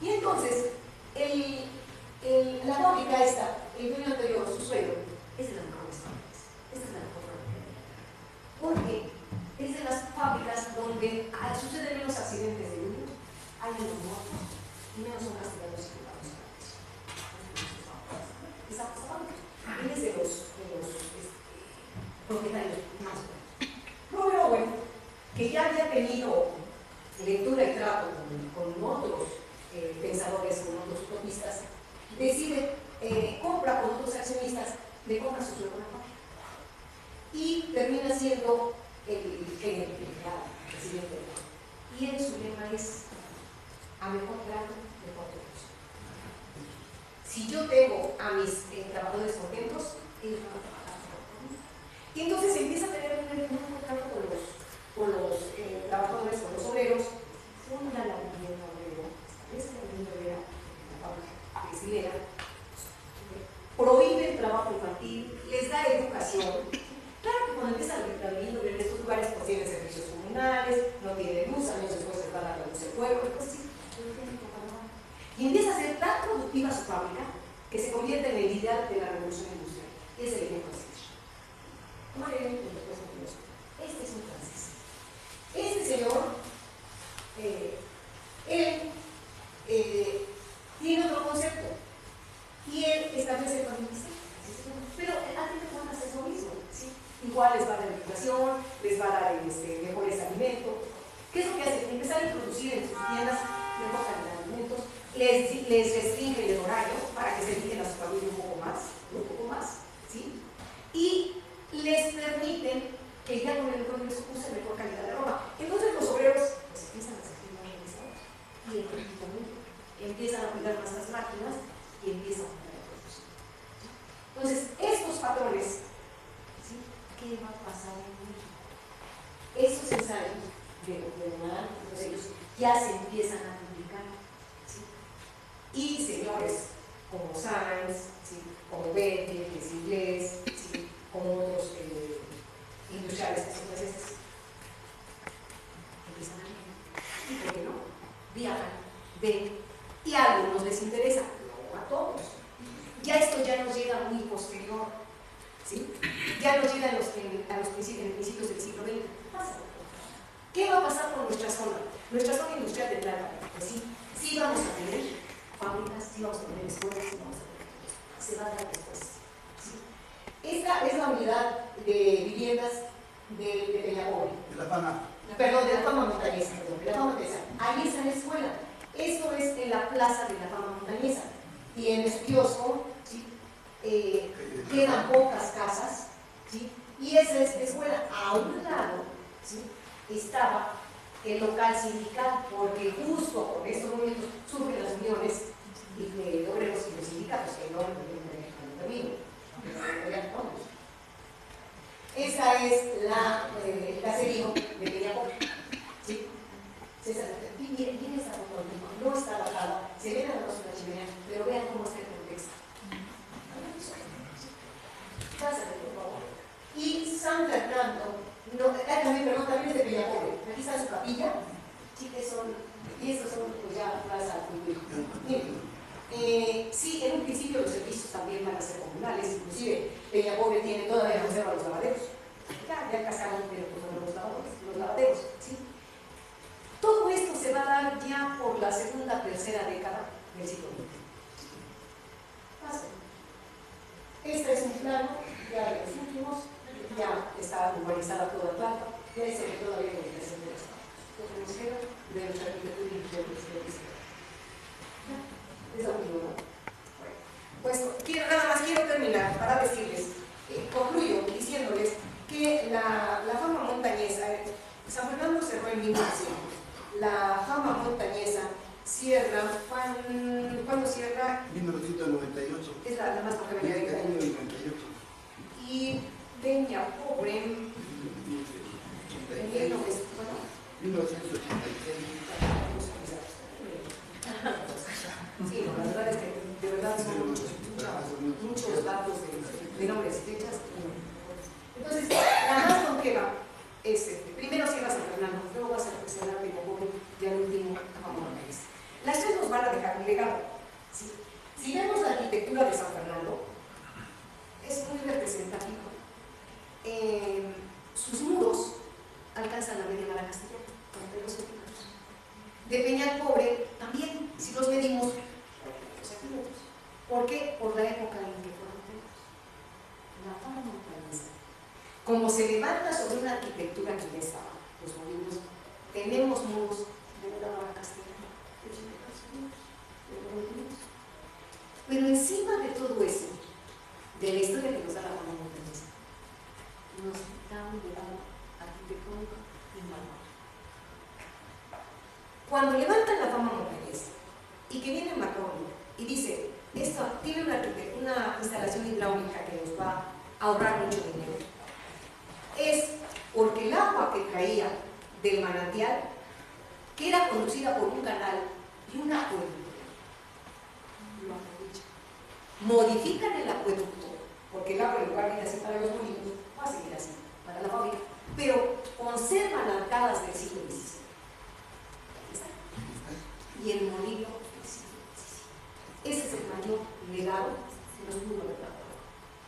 Y entonces, la fábrica esta, el dueño anterior, su suegro, es de las mejores fábricas. Esta es la mejor fábrica. Porque es de las fábricas donde suceden menos accidentes de niños, hay menos muertos y menos son castigados y culpados. Esa fábrica. Él es de los propietarios más buenos. Robert Owen, que ya había tenido lectura y trato con otros pensadores, con otros utopistas, decide, compra con otros accionistas, le compra su suelo a la fábrica. Y termina siendo el presidente del banco. Y él su lema es: a mejor trato, mejor negocio. Si yo tengo a mis trabajadores contentos, ellos van a trabajar por mí. Y entonces empieza a tener un contrato con los trabajadores, con los obreros, funda la vivienda obrera, establece la vivienda obrera en la fábrica, textilera, prohíbe el trabajo infantil, les da educación. Claro que cuando empiezan a vivir en estos lugares, pues tienen servicios comunales, no tienen luz, años después les van a la luz del pueblo, pues sí, no tienen que pagar. Y empieza a ser tan productiva su fábrica que se convierte en el ideal de la revolución industrial. Es el ejemplo así. Este es un francés. Este señor, él tiene otro concepto y él establece el familismo. Pero a ti te van a hacer lo mismo, ¿sí? Igual les va a dar educación, les va a dar mejores alimentos. ¿Qué es lo que hace? Empezar a introducir en sus tiendas mejor calidad de alimentos, les restringe el horario para que se dediquen a su familia un poco más, ¿sí? Y les permiten que ya con el Congreso use mejor calidad de ropa. Entonces los obreros pues, empiezan a sentir más realizados y empiezan a cuidar más las máquinas y empiezan a cuidar la producción. Entonces, estos patrones, ¿sí? ¿Qué va a pasar en México? Estos ensayos de ellos ya se empiezan a publicar, ¿sí? Y señores como Sainz, ¿sí? Como Betty, que es inglés, ¿sí? Como otros industriales que son franceses, empiezan a leer. ¿Y por qué no? Viajan, ven, y a algunos les interesa, no a todos. Ya esto ya nos llega muy posterior, ¿sí? Ya nos llega a los principios del siglo XX. ¿Qué va a pasar con nuestra zona? Nuestra zona industrial de plata. Pues sí vamos a tener fábricas, sí vamos a tener escuelas, sí vamos a tener. Se va a dar después. ¿Sí? Esta es la unidad de viviendas de Peñapobre. De la Fama. Perdón, de la Fama Montañesa. Ahí está la escuela. Esto es en la plaza de la Fama Montañesa. Tiene su kiosco, ¿sí? Quedan pocas casas, ¿sí? Y esa es la escuela. A un lado, ¿sí? Estaba el local sindical, porque justo en estos momentos surgen las uniones de obreros y los sindicatos, que no han terminado. Esa es el caserío de Peñapobre, ¿sí? Miren esta foto, no está bajada, se ve nada más una chimenea, pero vean cómo está el contexto. Pásate, por favor. Y San Fernando, también es de Peñapobre. Aquí está su capilla, sí, y estos son pues ya Plaza Cultura. Sí, en un principio los servicios también van a ser comunales, inclusive Peñapobre tiene todavía reserva los lavaderos. Ya casaron, pero pues los lavaderos, ¿sí? Todo esto se va a dar ya por la segunda, tercera década del siglo XX. Pasen. Este es un plano, ya de los últimos, ya está urbanizada toda Plata, ya se ve todavía la ubicación de las casas. De nuestra arquitectura industrial es lo último, ¿no? Pues nada más quiero terminar para decirles, concluyo diciéndoles que la Fama Montañesa, San Fernando cerró en 1900. La Fama Montañesa cierra, ¿cuándo cierra? 1998. Es la más porque venía de 1998. Y Peñapobre en 1986. Sí, no, la verdad es que de verdad son muchos datos de nombres y fechas. Entonces, la más longeva es primero cierra San Fernando, luego vas a representar Peñapobre y al último Fama Montañesa. Las tres nos van a dejar un legado. ¿Sí? Si vemos la arquitectura de San Fernando, es muy representativo. Sus muros alcanzan la media mara castellana, 42 centímetros. De Peñapobre también, si los medimos, 42 centímetros. ¿Por qué? Por la época en que fueron hechos. La Fama Montañesa. Como se levanta sobre una arquitectura que ya estaba, los molinos, tenemos muros de media mara castellana, de 82 centímetros. Pero encima de todo eso, de la historia que nos da la Fama Montañesa, nos da un legado arquitectónico invaluable. Cuando levantan la Fama Montañesa y que viene Macron y dice, esto tiene una instalación hidráulica que nos va a ahorrar mucho dinero, es porque el agua que caía del manantial, que era conducida por un canal y una acueducto, lo aprovecha. modifican el acueducto, porque el agua en lugar de ir así para los molinos, va a seguir así para la fábrica, pero conservan arcadas del siglo XVI. Y el molino del siglo XVI. Ese es el mayor legado que nos pudo haber dado.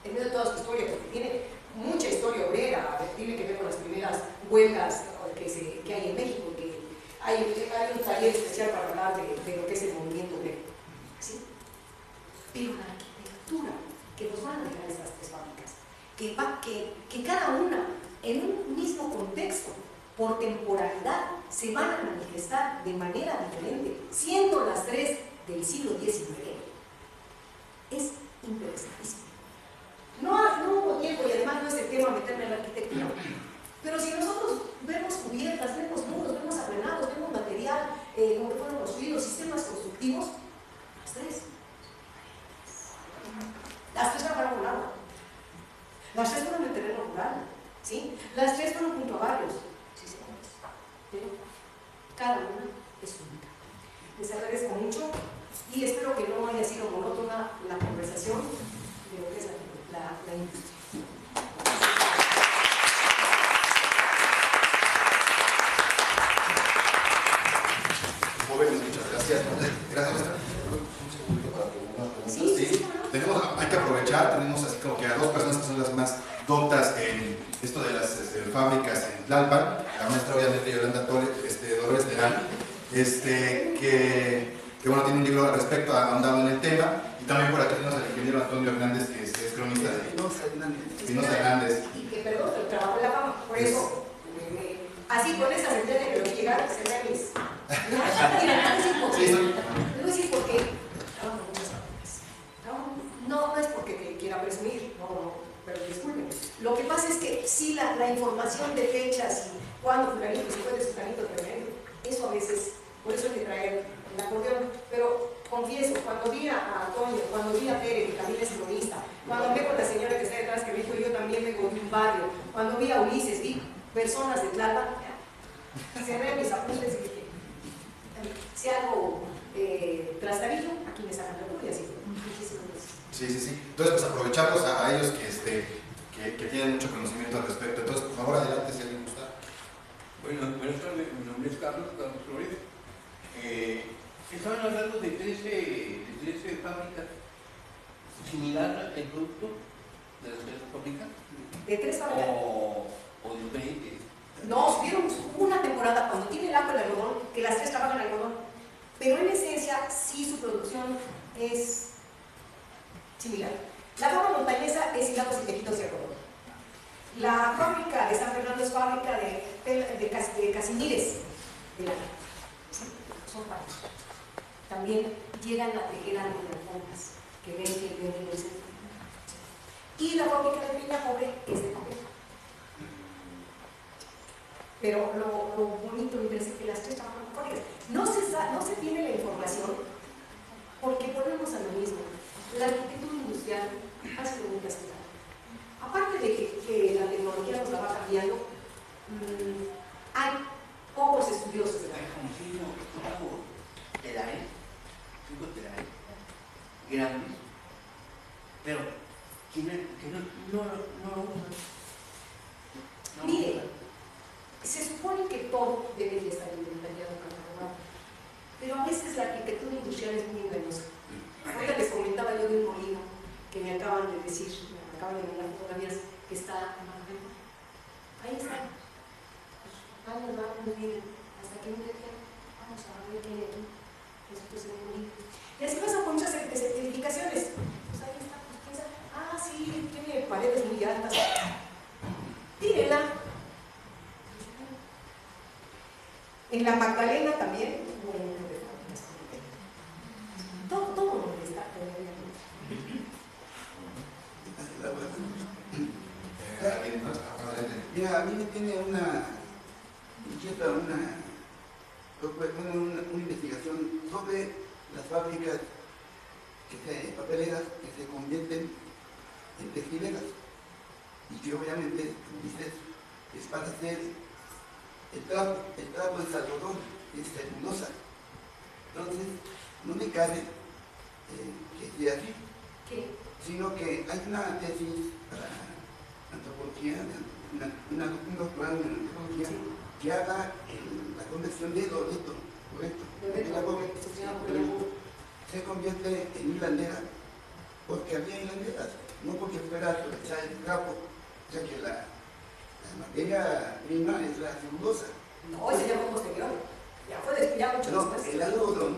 En medio de toda su historia, porque tiene mucha historia obrera, tiene que ver con las primeras huelgas que hay en México, que hay un taller especial para hablar de lo que es el movimiento obrero. ¿Sí? Pero la arquitectura que nos van a dejar estas tres fábricas, que cada una en un mismo contexto, por temporalidad, se van a manifestar de manera diferente, siendo las tres del siglo XIX, es interesantísimo. No hubo tiempo y además no es el tema meterme en la arquitectura, pero si nosotros vemos cubiertas, vemos muros, vemos aplanados, vemos material con que fueron construidos, sistemas constructivos, las tres trabajaron con agua, las tres fueron en terreno rural, ¿sí? Las tres fueron junto a barrios, sí, señores, pero cada una es única. Les agradezco mucho y espero que no haya sido monótona la conversación de lo que es la industria. Jóvenes, muchas gracias. Gracias, maestra. Un segundo para preguntas. Sí. Hay que aprovechar, tenemos así como que a dos personas que son las más dotas en esto de las fábricas en Tlalpan, la maestra obviamente Yolanda Dolores Terán, que bueno, tiene un libro al respecto, ahondado en el tema, y también por aquí tenemos al ingeniero Antonio Hernández, que es cronista de Espinosa Hernández. Y que, perdón, el trabajo en la fama, por eso, así con esa sentencia que lo que llegaron, se realiza. Le voy a decir por qué. No es porque quiera presumir, no, pero disculpen. Lo que pasa es que sí, la información de fechas y cuándo fulanito se fue de su planito tremendo, eso a veces, por eso hay que traer el acordeón. Pero confieso, cuando vi a Antonio, cuando vi a Pérez, que también es economista, cuando hablé con la señora que está detrás, que me dijo, yo también vengo de un barrio, cuando vi a Ulises, vi personas de Tlalpan, cerré mis apuntes y dije, si hago trastabillo, aquí me sacan la tuya, y así fue. Muchísimas gracias. Sí. Entonces, pues aprovechamos a ellos que tienen mucho conocimiento al respecto. Entonces, por favor, adelante si alguien gusta. Bueno, buenas tardes, mi nombre es Carlos Flores. Estaban hablando de 13 fábricas, similar al producto de las 13 fábricas. ¿De tres fábricas? O de 20. No, hubo una temporada cuando tiene el agua el algodón, que las tres trabajan el algodón, pero en esencia sí su producción es similar. La fama montañesa es hilacos y tejidos de algodón. La fábrica de San Fernando es fábrica de casimires de lana. ¿Sí? Son fábricas. También llegan a tejer algo de alfombras que venden el centro. Y la fábrica de piña pobre es de papel. Pero lo bonito me parece que las tres trabajan con fábricas. No se tiene la información porque volvemos a lo mismo. La arquitectura industrial ha sido muy castigada. Aparte de que la tecnología nos la va cambiando, hay pocos estudiosos de la grandes, pero que no lo usan. Mire, se supone que todo debe de estar inventariado, catalogado, pero a veces la arquitectura industrial es muy engañosa. Ahorita les comentaba yo de un molino que me acaban de decir, me acaban de mandar fotografías, que está en Magdalena. Ahí está. Vamos, miren, hasta que un día vamos a ver qué esto es un molino. Y así pasa con muchas edificaciones. Pues ahí está, pues piensa, sí, tiene paredes muy altas. Tírenla. En la Magdalena también hubo un número de fábricas. Todo lo que está Mira, a mí me tiene una investigación sobre las fábricas papeleras que se convierten en textileras y que obviamente, como dices, es para hacer el trapo es algodón, es celulosa. Entonces, no me cabe que sea así. ¿Qué? sino que hay una tesis para antropología, un doctorado en antropología, que haga la conversión de Loreto, correcto, se convierte en hilandera porque había hilanderas, no porque fuera aprovechar el trapo, ya que la materia prima es la celulosa. No, ese ya fue posterior. Ya fue ya mucho No, después. el algodón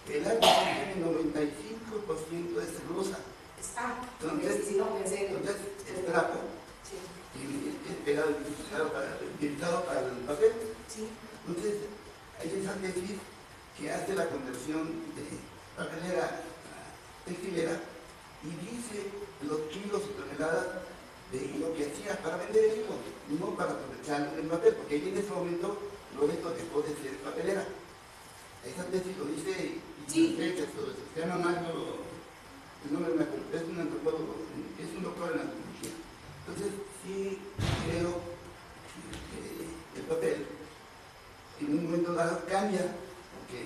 tiene 95% de celulosa. Entonces, si no pensé. Entonces, el trapo es pegado utilizado para el papel. Sí. Entonces, hay esa tesis que hace la conversión de papelera a textilera y dice los kilos y toneladas de hilo que hacía para vender el hilo, no para aprovecharlo en el papel, porque ahí en ese momento Loreto dejó de ser papelera. Esa tesis lo dice, se llama Mario, no me acuerdo, es un antropólogo, es un doctor en antropología. Entonces, sí creo que el papel en un momento dado cambia, porque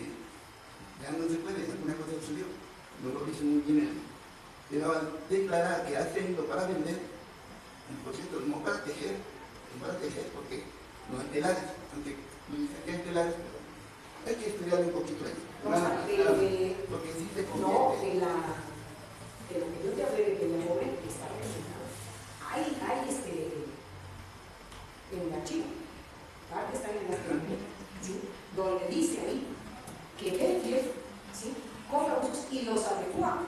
ya no se puede, alguna cosa sucedió, no lo dice muy bien él. Pero al declarar que hace hilo para vender, por cierto, no para tejer, porque no hay telares, aunque no dice que hay telares, pero hay que estudiar un poquito ahí. Porque sí se convierte. No, de lo que yo te hablé de que el joven está relacionado. Hay en el archivo, parte está en el archivo, ¿sí? Donde dice ahí que Benfield, ¿sí?, compra usos y los adecua.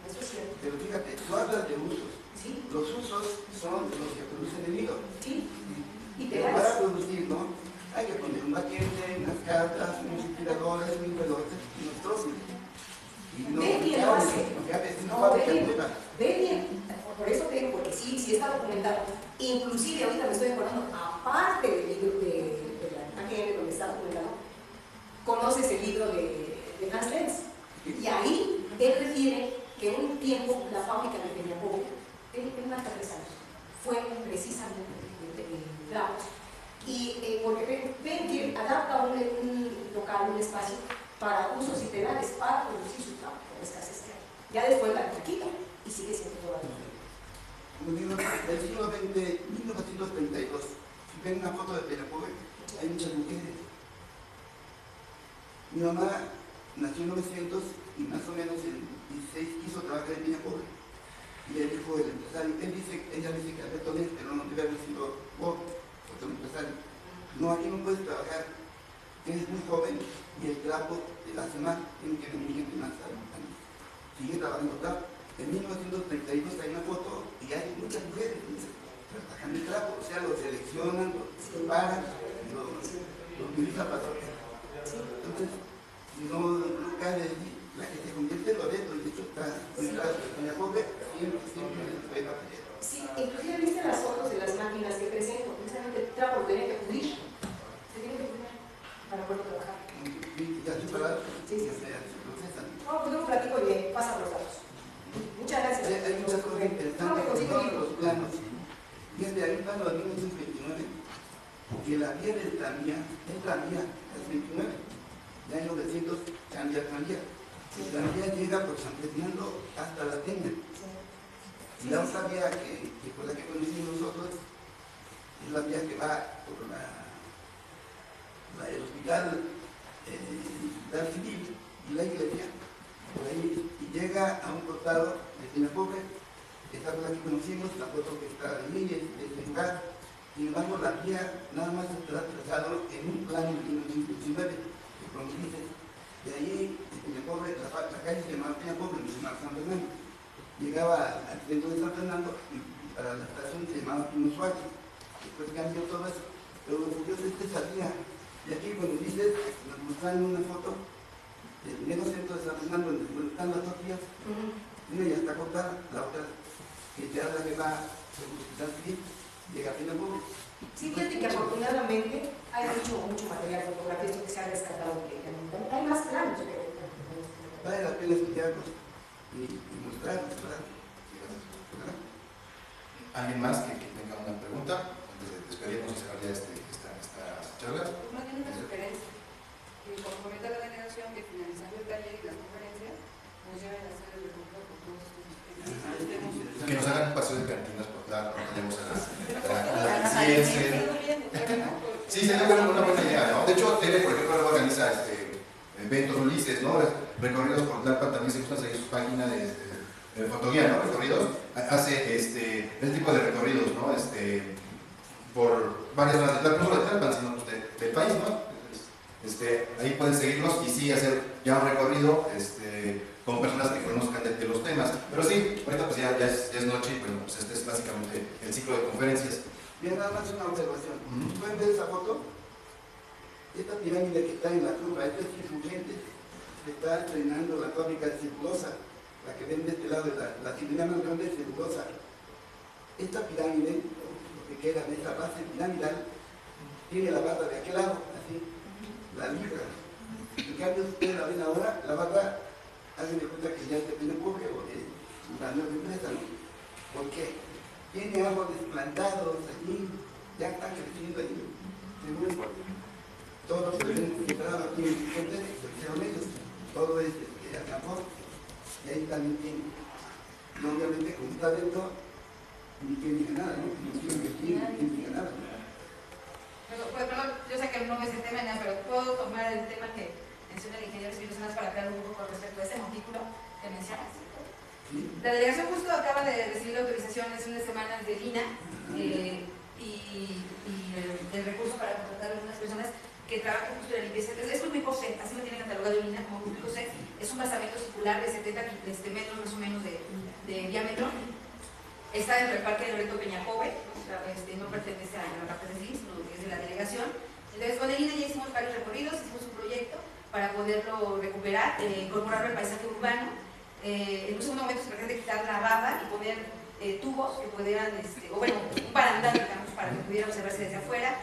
Eso es cierto. Pero fíjate, tú hablas de usos. ¿Sí? Los usos son los que producen el hilo. Sí. Y te Pero para producir, ¿no? Hay que poner un batiente, unas cartas, unos inspiradores, unos veloces, unos trozos. Y no, ve quién lo hace. Ve bien, por eso te digo, porque sí está documentado. Inclusive ahorita me estoy acordando, aparte del libro de la AGN donde está documentado, conoces el libro de Hans Lenz. Y ahí él refiere que en un tiempo la fábrica de Peñapobre, en más de 3 años, fue precisamente de clavos. Y porque ven que adapta un local, un espacio para usos literales, para producir su trabajo, por escasez que hay. Ya después la quita y sigue siendo todavía. Del siglo XX, 1932, si ven una foto de Peñapobre, hay muchas mujeres. Mi mamá nació en 900 y más o menos en 16 quiso trabajar en Peñapobre. Y le dijo el empresario, ella dice que Alberto Nés, pero no debe haber sido otro empresario. No, aquí no puedes trabajar, eres muy joven y el trapo te hace mal, tiene que venir gente más adelante. Sigue trabajando trapo. En 1932 hay una foto y hay muchas mujeres trabajando el trapo, o sea, lo seleccionan, lo separan, lo utilizan para trabajar. Entonces, no cabe decir, la que se convierte en Loreto, y de hecho está en la pobre, siempre fue papelero. Sí, inclusive viste las fotos de las máquinas que presento, precisamente el trapo lo tenía que pulir, se tiene que pulir para poder trabajar. Ya superado, Sí. se procesan. No, pues yo platico y pasa los datos. Muchas gracias. Hay muchas cosas interesantes en los planos. Fíjate, hay un plano de 1929 que la vía del tranvía es la vía, es 29. Ya en 900 cambia el tranvía. El tranvía llega por San Fernando hasta La Tena. Y la otra vía que por la que conocimos nosotros es la vía que va por el hospital civil y la iglesia, por ahí, y llega a un costado de Peñapobre, esta es la que conocimos, la foto que está de mí, de este lugar. Sin embargo, la vía nada más está trazado en un plano de 1919, que como dices, de ahí, de Peñapobre, la calle se llamaba Peñapobre, se llamaba San Fernando. Llegaba al centro de San Fernando y para la estación se llamaba Pino Suárez. Después cambió todo eso, pero lo curioso es que salía. Y aquí cuando dices, nos mostraron una foto del medio centro de San Fernando, donde están las dos vías, una ya está cortada, la otra, que ya es la que va al hospital civil, llega a Peñapobre. Sí, fíjate que afortunadamente hay mucho material fotográfico que se ha rescatado. Hay más planos, pero vale la pena estudiarlos y mostrarlos, ¿verdad? ¿Alguien más que tenga una pregunta? Antes de despedirnos y cerrar ya esta charla. Más bien una sugerencia. Que como comenta la delegación, que finalizando el taller y la conferencia, nos lleven a hacer el recurso vocación de cantinas, pues claro, no tenemos a la ciencia. Sí, sería una buena idea, ¿no? De hecho, Tere, por ejemplo, luego organiza eventos, Ulises, ¿no? Recorridos por Tlalpan, también se gusta seguir su página de fotoguía, ¿no? Recorridos, hace este tipo de recorridos, ¿no? Por varias zonas de Tlalpan, no solo de Tlalpan, sino pues, del país, ¿no? Ahí pueden seguirnos y sí hacer ya un recorrido con personas que conozcan de los temas. Pero sí, ahorita pues ya es noche y bueno, pues este es básicamente el ciclo de conferencias. Bien, nada más una observación. ¿Pueden ver esa foto? Esta pirámide que está en la curva, esta es insurgente, se está estrenando la fábrica de celulosa, la que ven de este lado, la cilindra más grande de celulosa. Esta pirámide, lo que queda de esta base piramidal, tiene la barra de aquel lado, así, la libra. En cambio, ustedes la ven ahora, la barra, hagan de cuenta que ya es de Penepoque o de una nueva empresa, ¿no? ¿Por qué? Tiene árboles plantados allí, ya están creciendo allí, según todo lo que ven entrado aquí en el centro, todo es alcanfor, y ahí también tiene. Y obviamente, como está dentro, ni tiene nada, ¿no? No tiene que tiene nada. Perdón, yo sé que no es el tema, pero puedo tomar el tema que menciona el ingeniero Espíritu Santos para aclarar un poco con respecto a ese montículo que mencionas. La delegación justo acaba de recibir la autorización hace unas semanas de Lina y el recurso para contratar a algunas personas que trabajan justo en la limpieza. Entonces, es un grupo C, así lo tienen catalogado Lina como grupo C. Es un basamento circular de 70 metros más o menos de diámetro. Está dentro del parque de Loreto Peñajove, no pertenece a la parte de CIS, no es de la delegación. Entonces, con el Lina ya hicimos varios recorridos, hicimos un proyecto para poderlo recuperar, incorporarlo al paisaje urbano. En un segundo momento se pretende quitar la barra y poner tubos que pudieran, o bueno, un barandal, digamos, para que pudiera observarse desde afuera,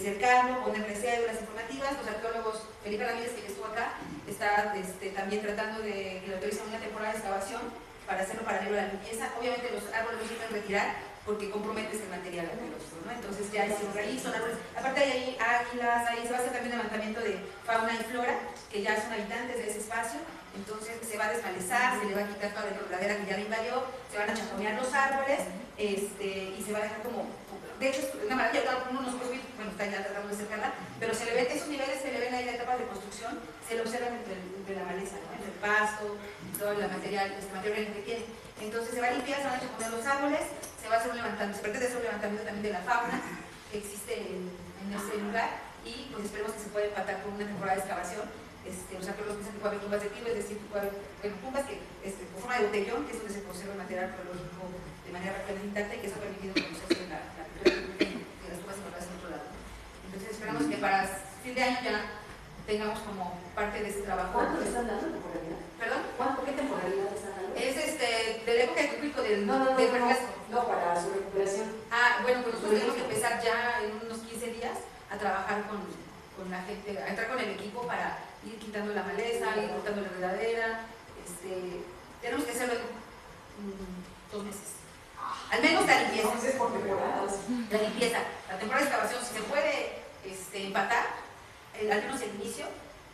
cercarlo, ponerle cédulas informativas. Los arqueólogos, Felipe Ramírez, que estuvo acá, está también tratando de que le autoricen una temporada de excavación para hacerlo paralelo a la limpieza. Obviamente los árboles no se pueden retirar porque comprometes el material arqueológico, ¿no? Entonces ya hicimos ahí, son árboles. Aparte hay águilas, ahí se va a hacer también levantamiento de fauna y flora, que ya son habitantes de ese espacio. Entonces se va a desmalezar, se le va a quitar toda la enredadera que ya le invadió, se van a chaponear los árboles y se va a dejar como... De hecho, es una maravilla, uno no se puede subir, bueno, está ya tratando de acercarla, pero se le ven, esos niveles se le ven ahí en la etapa de construcción, se le observan entre la maleza, ¿no? Entre el pasto, todo el material que tiene. Entonces se va a limpiar, se van a chaponear los árboles, se va a hacer un levantamiento, se pretende hacer un levantamiento también de la fauna que existe en ese lugar y pues esperemos que se pueda empatar con una temporada de excavación. Los arqueólogos piensan que puede haber tumbas de tiro, es decir, puede haber tumbas que, con forma de botellón, que es donde se conserva el material arqueológico de manera prácticamente intacta y que eso ha permitido conocerse la cultura de las tumbas encontradas en otro lado. Entonces esperamos que para fin de año ya tengamos como parte de ese trabajo. ¿Cuánto le están dando temporalidad? ¿Perdón? ¿Qué temporalidad le están dando? Es de la época de Cupico del refresco. No, para su recuperación. Bueno, pues nosotros tenemos que empezar ya en unos 15 días a trabajar con la gente, a entrar con el equipo para ir quitando la maleza, ir cortando la enredadera. Tenemos que hacerlo en 2 meses. Al menos la limpieza. Entonces, por temporadas. La limpieza. La temporada de excavación, si se puede empatar, al menos el inicio,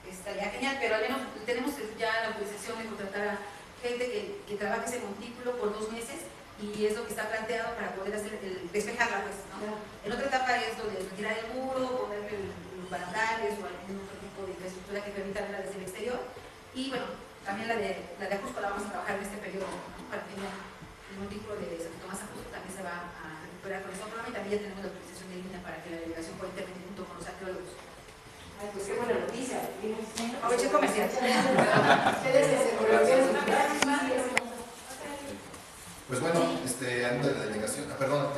estaría genial, pero al menos tenemos ya la autorización de contratar a gente que trabaje ese montículo por 2 meses y es lo que está planteado para poder hacer despejarla, pues, ¿no? En otra etapa es donde retirar el muro, ponerle los barandales o algún otro tipo de infraestructura que permita verla desde el exterior. Y bueno, también la de Ajusco la vamos a trabajar en este periodo, ¿no? Para que el montículo de Santo Tomás Ajusco también se va a recuperar con ese programa y también ya tenemos la autorización de Lina para que la delegación pueda intervenir junto con los arqueólogos. Ay, pues qué buena noticia. Aproveché comercial. Pues bueno, ante la delegación, perdón,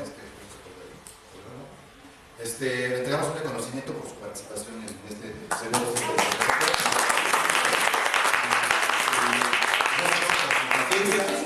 le entregamos un reconocimiento por su participación en este segundo ciclo de